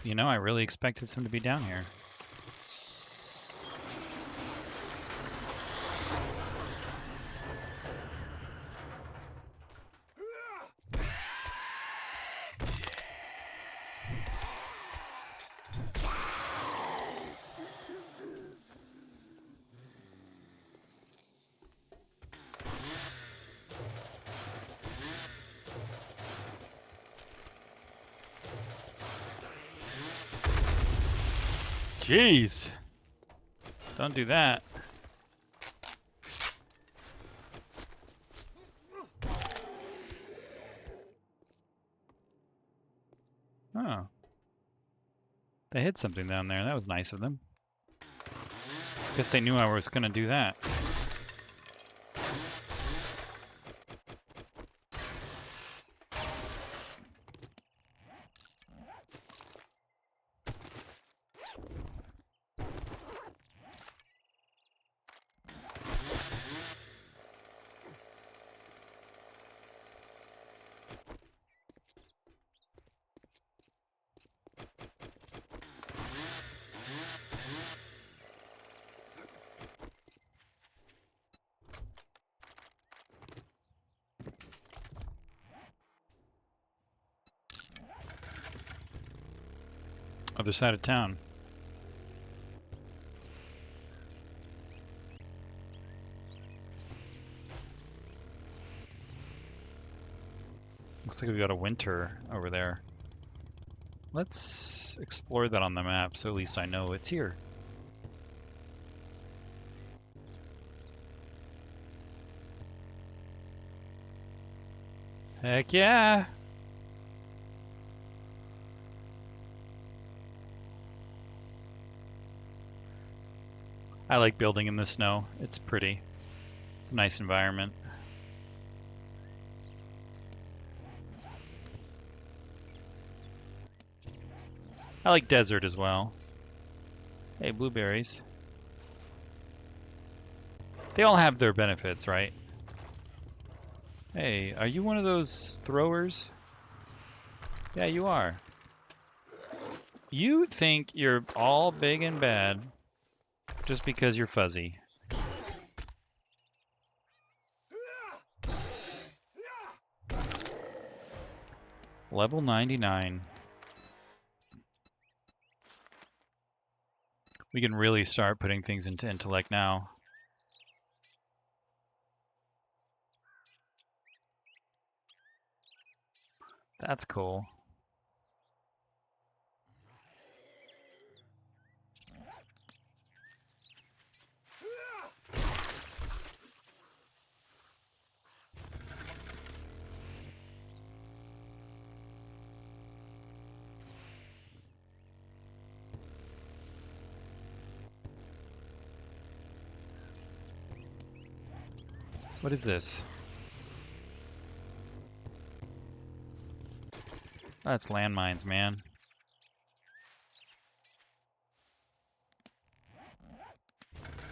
You know, I really expected some to be down here. Jeez! Don't do that. Oh. They hit something down there. That was nice of them. Guess they knew I was gonna do that. Other side of town. Looks like we've got a winter over there. Let's explore that on the map so at least I know it's here. Heck yeah! I like building in the snow. It's pretty. It's a nice environment. I like desert as well. Hey, blueberries. They all have their benefits, right? Hey, are you one of those throwers? Yeah, you are. You think you're all big and bad just because you're fuzzy. Level 99. We can really start putting things into intellect now. That's cool. What is this? That's landmines, man.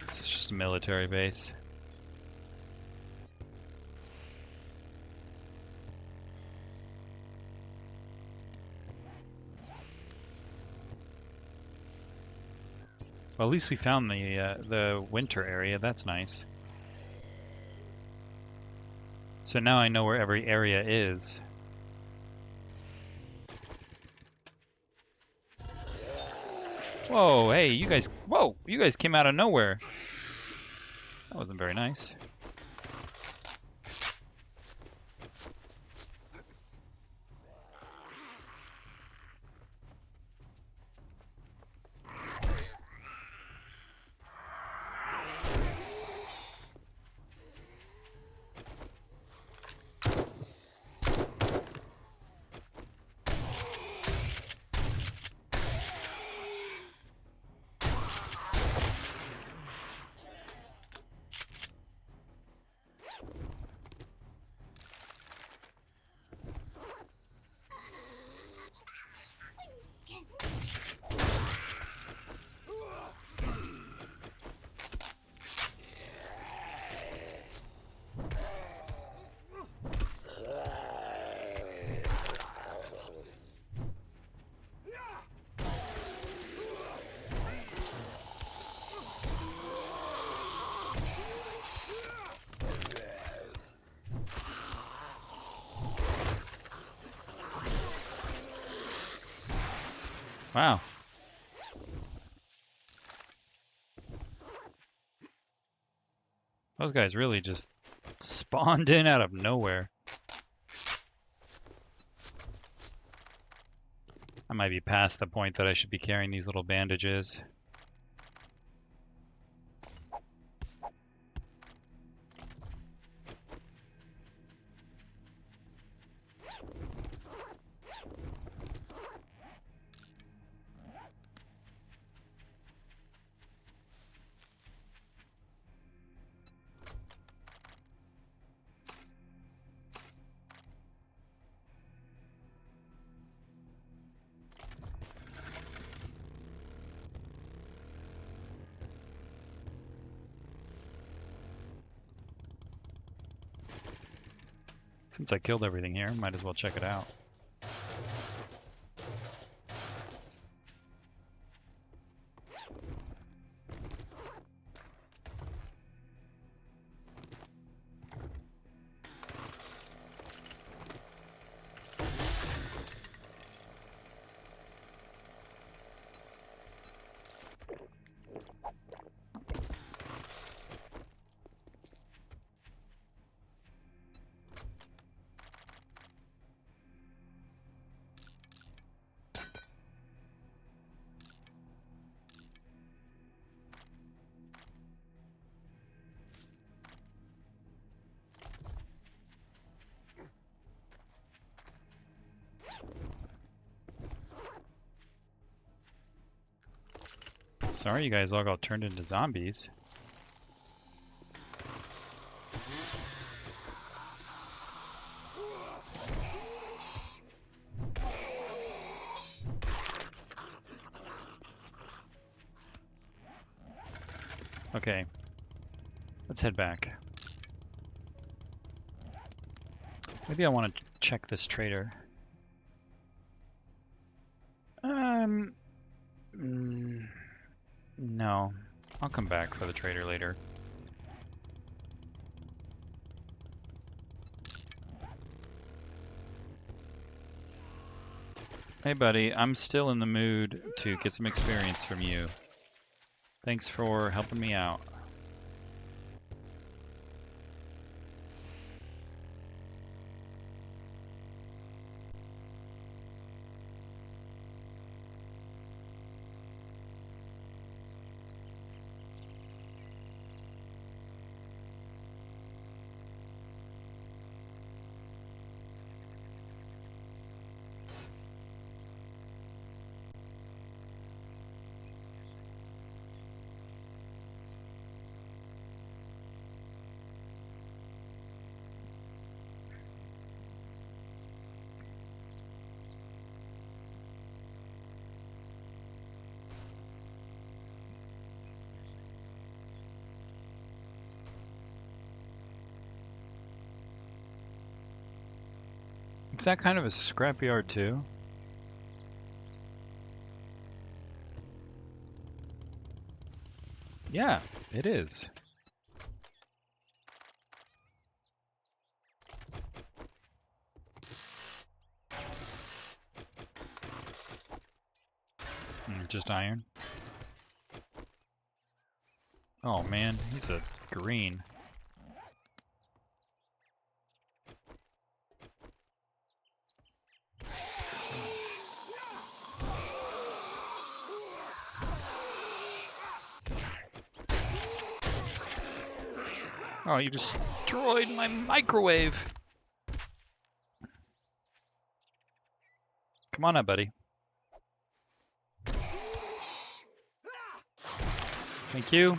This is just a military base. Well, at least we found the winter area. That's nice. So now I know where every area is. Whoa, hey, you guys, whoa, you guys came out of nowhere. That wasn't very nice. Wow. Those guys really just spawned in out of nowhere. I might be past the point that I should be carrying these little bandages. Since I killed everything here, might as well check it out. Sorry you guys all got turned into zombies. Okay, let's head back. Maybe I want to check this trader. No. I'll come back for the trader later. Hey buddy, I'm still in the mood to get some experience from you. Thanks for helping me out. Is that kind of a scrapyard too? Yeah, it is. Just iron. Oh man, he's a green. Oh, you destroyed my microwave. Come on up, buddy. Thank you.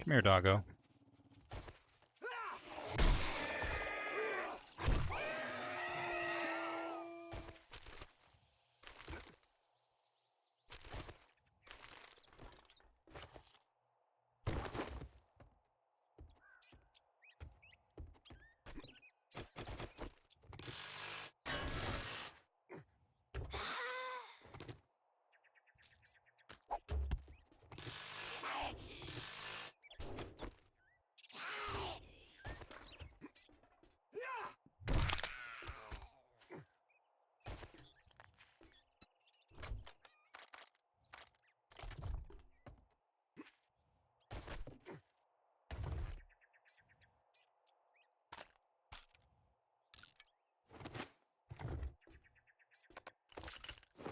Come here, doggo.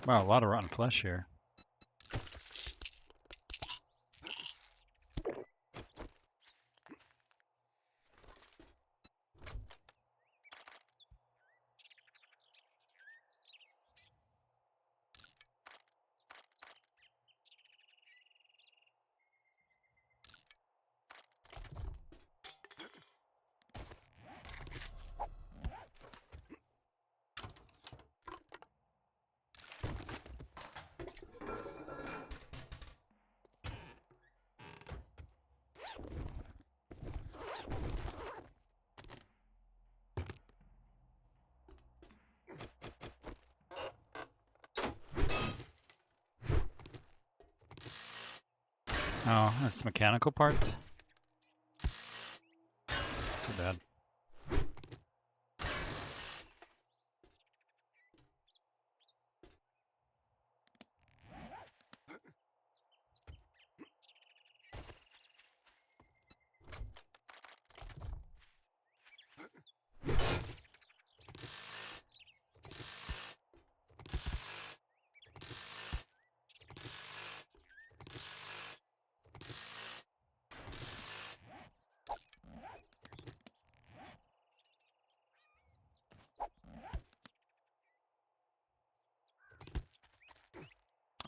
Wow, a lot of rotten flesh here. Oh, that's mechanical parts? Too bad.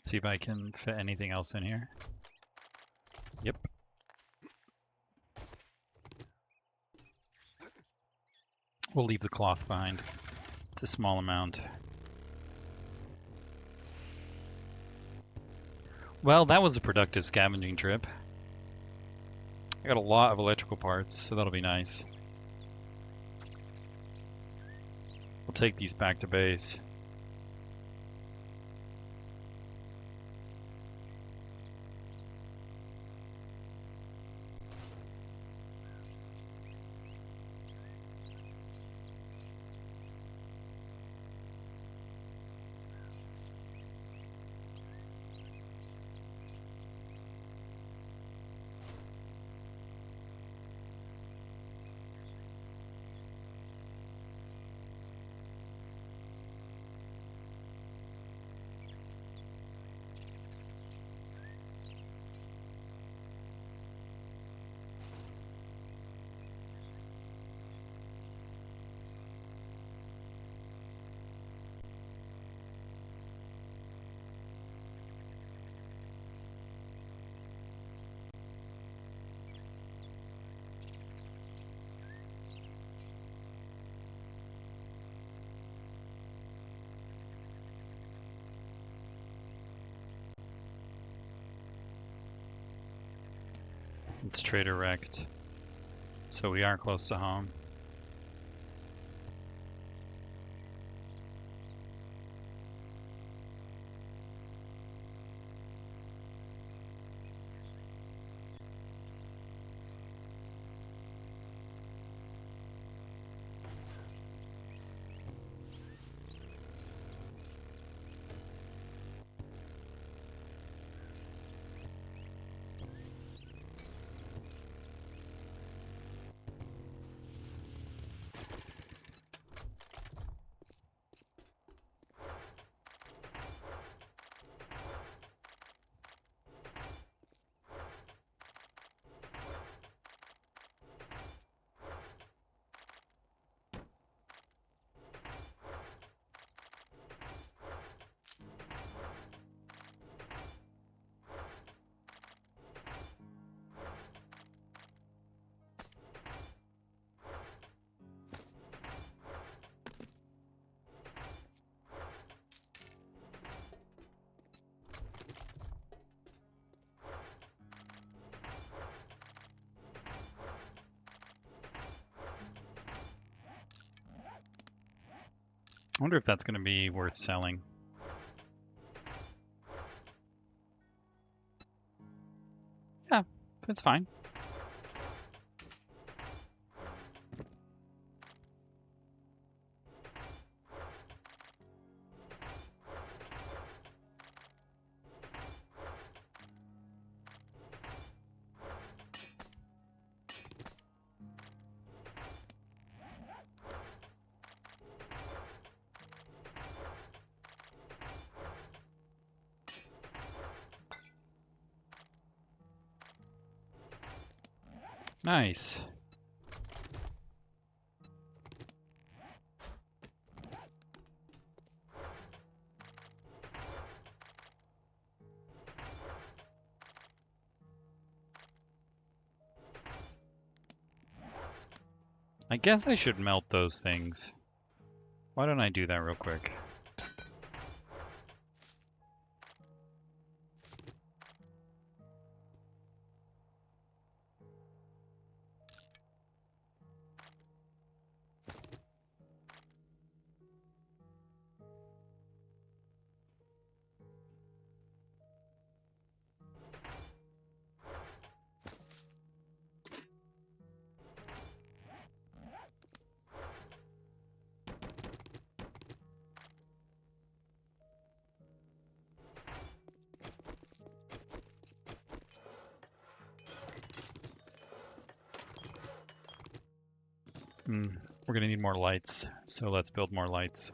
See if I can fit anything else in here. Yep. We'll leave the cloth behind. It's a small amount. Well, that was a productive scavenging trip. I got a lot of electrical parts, so that'll be nice. We'll take these back to base. It's trader wrecked, so we are close to home. I wonder if that's going to be worth selling. Yeah, that's fine. Nice. I guess I should melt those things. Why don't I do that real quick? We're gonna need more lights, so let's build more lights.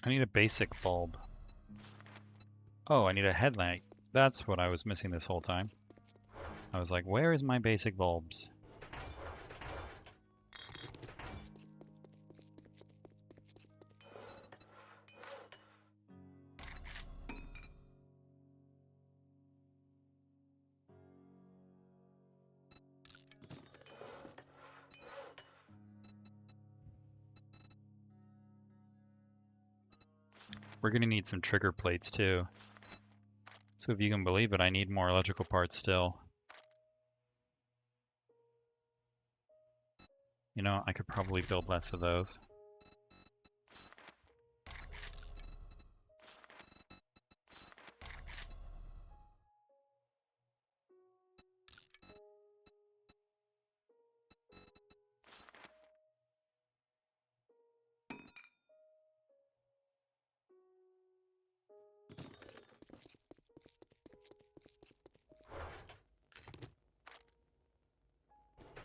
I need a basic bulb. Oh, I need a headlight. That's what I was missing this whole time. I was like, where is my basic bulbs? We're gonna need some trigger plates too. So if you can believe it, I need more electrical parts still. You know, I could probably build less of those.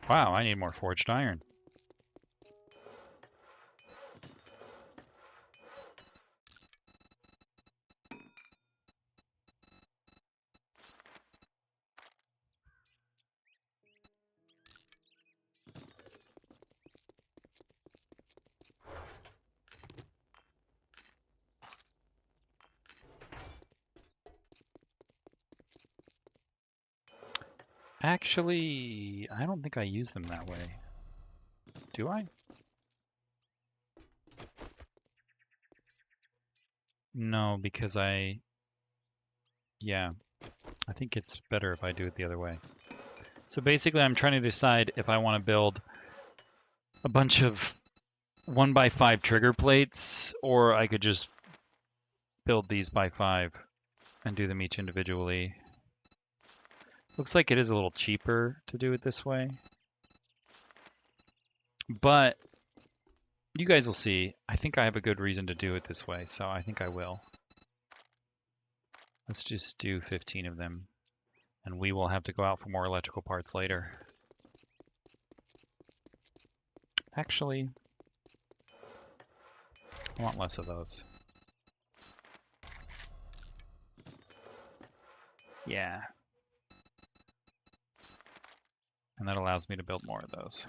Wow, I need more forged iron. Actually, I don't think I use them that way. Do I? No, because yeah, I think it's better if I do it the other way. So basically, I'm trying to decide if I want to build a bunch of 1x5 trigger plates, or I could just build these by 5 and do them each individually. Looks like it is a little cheaper to do it this way. But you guys will see. I think I have a good reason to do it this way, so I think I will. Let's just do 15 of them, and we will have to go out for more electrical parts later. Actually, I want less of those. Yeah. And that allows me to build more of those.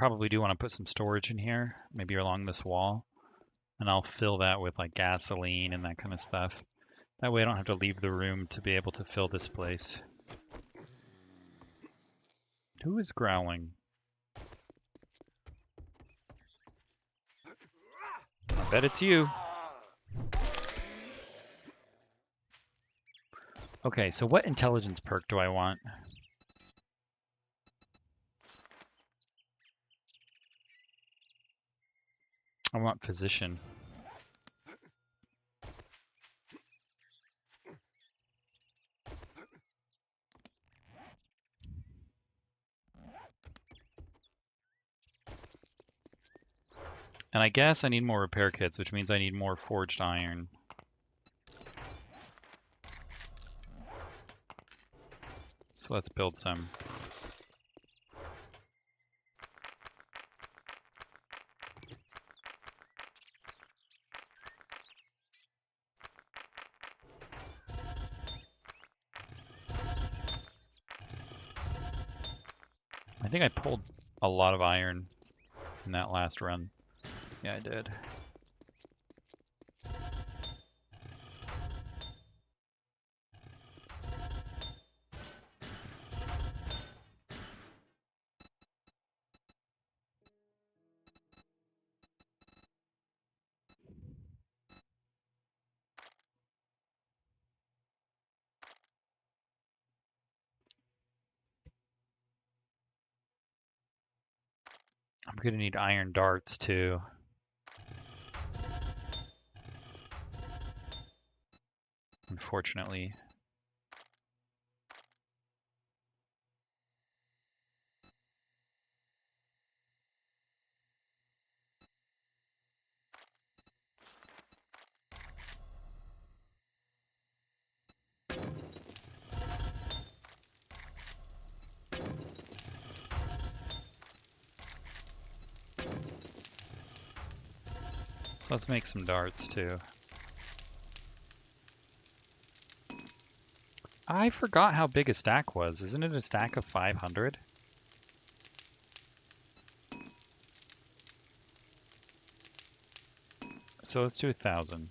probably do want to put some storage in here, maybe along this wall. And I'll fill that with like gasoline and that kind of stuff. That way I don't have to leave the room to be able to fill this place. Who is growling? I bet it's you. Okay, so what intelligence perk do I want? I want physician. And I guess I need more repair kits, which means I need more forged iron. So let's build some. I think I pulled a lot of iron in that last run. Yeah, I did. I'm gonna need iron darts too. Unfortunately. So let's make some darts too. I forgot how big a stack was. Isn't it a stack of 500? So let's do 1,000.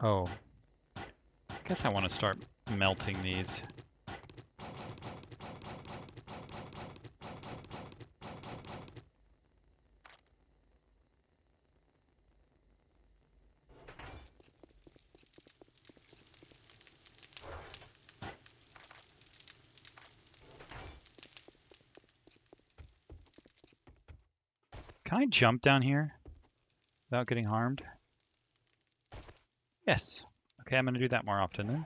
Oh, I guess I want to start melting these. Can I jump down here without getting harmed? Yes. Okay, I'm going to do that more often then.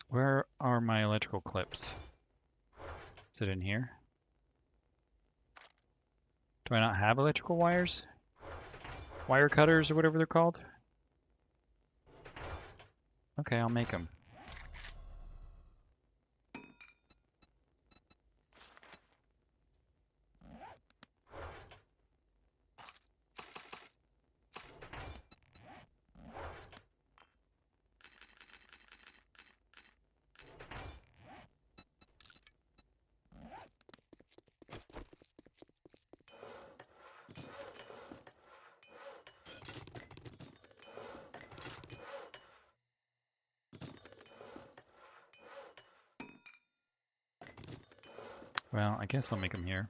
Where are my electrical clips? Is it in here? Do I not have electrical wires? Wire cutters or whatever they're called? Okay, I'll make them. Well, I guess I'll make them here.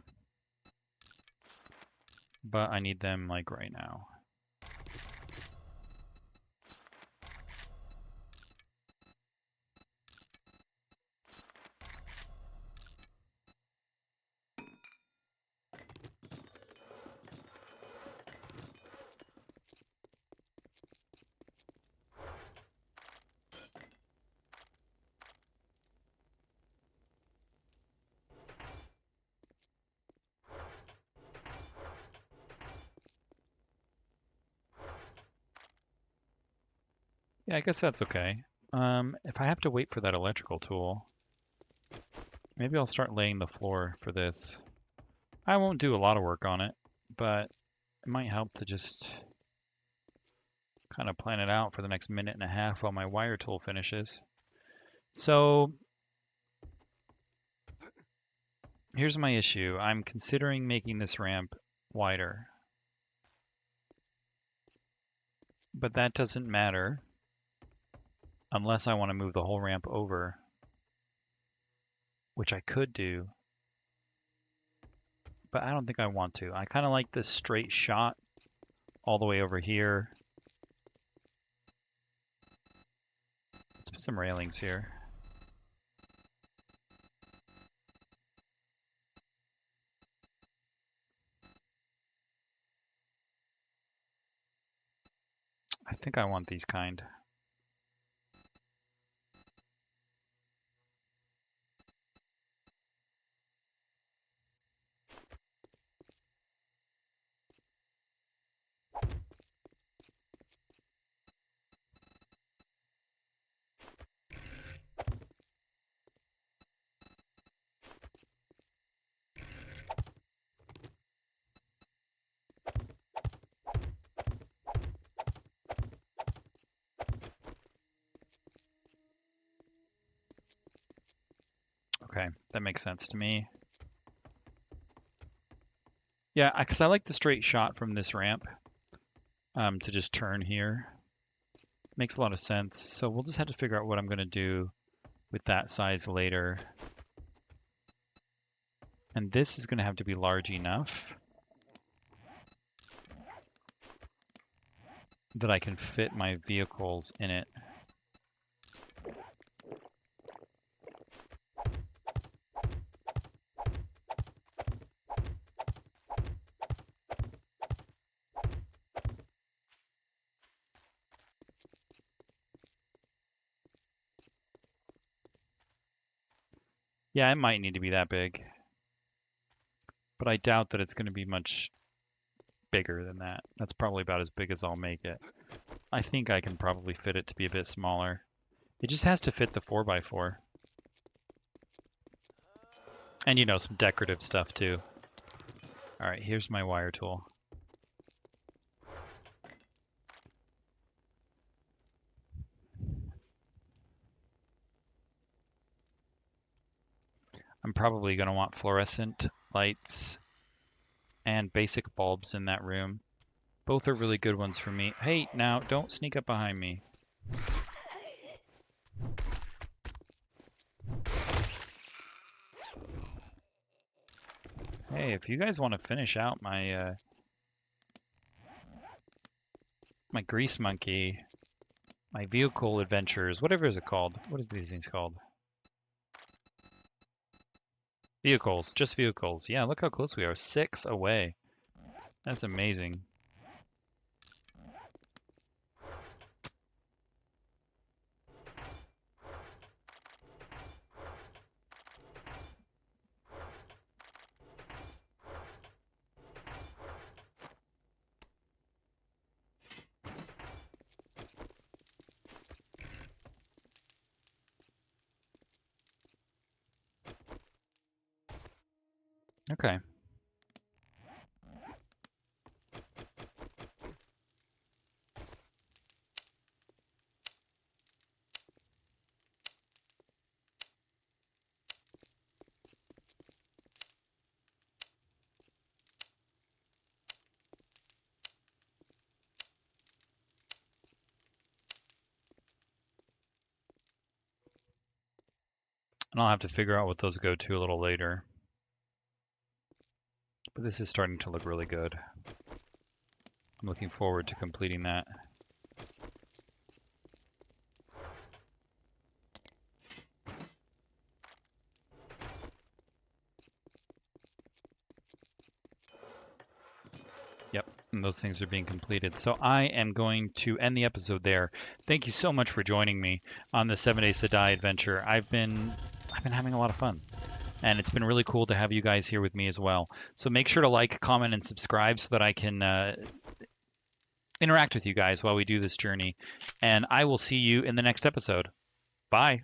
But I need them like right now. Yeah, I guess that's okay. If I have to wait for that electrical tool, maybe I'll start laying the floor for this. I won't do a lot of work on it, but it might help to just kind of plan it out for the next minute and a half while my wire tool finishes. So here's my issue. I'm considering making this ramp wider, but that doesn't matter unless I want to move the whole ramp over, which I could do, but I don't think I want to. I kind of like this straight shot all the way over here. Let's put some railings here. I think I want these kind. Okay, that makes sense to me. Yeah, because I like the straight shot from this ramp to just turn here. Makes a lot of sense. So we'll just have to figure out what I'm going to do with that size later. And this is going to have to be large enough that I can fit my vehicles in it. Yeah, it might need to be that big, but I doubt that it's going to be much bigger than that. That's probably about as big as I'll make it. I think I can probably fit it to be a bit smaller. It just has to fit the 4x4. And you know, some decorative stuff too. All right, here's my wire tool. I'm probably going to want fluorescent lights and basic bulbs in that room. Both are really good ones for me. Hey, now don't sneak up behind me. Hey, if you guys want to finish out my my grease monkey, my vehicle adventures, whatever is it called? What is these things called? Vehicles, just vehicles. Yeah, look how close we are. 6 away. That's amazing. Okay. And I'll have to figure out what those go to a little later. But this is starting to look really good. I'm looking forward to completing that. Yep, and those things are being completed. So I am going to end the episode there. Thank you so much for joining me on the 7 Days to Die adventure. I've been having a lot of fun. And it's been really cool to have you guys here with me as well. So make sure to like, comment, and subscribe so that I can interact with you guys while we do this journey. And I will see you in the next episode. Bye.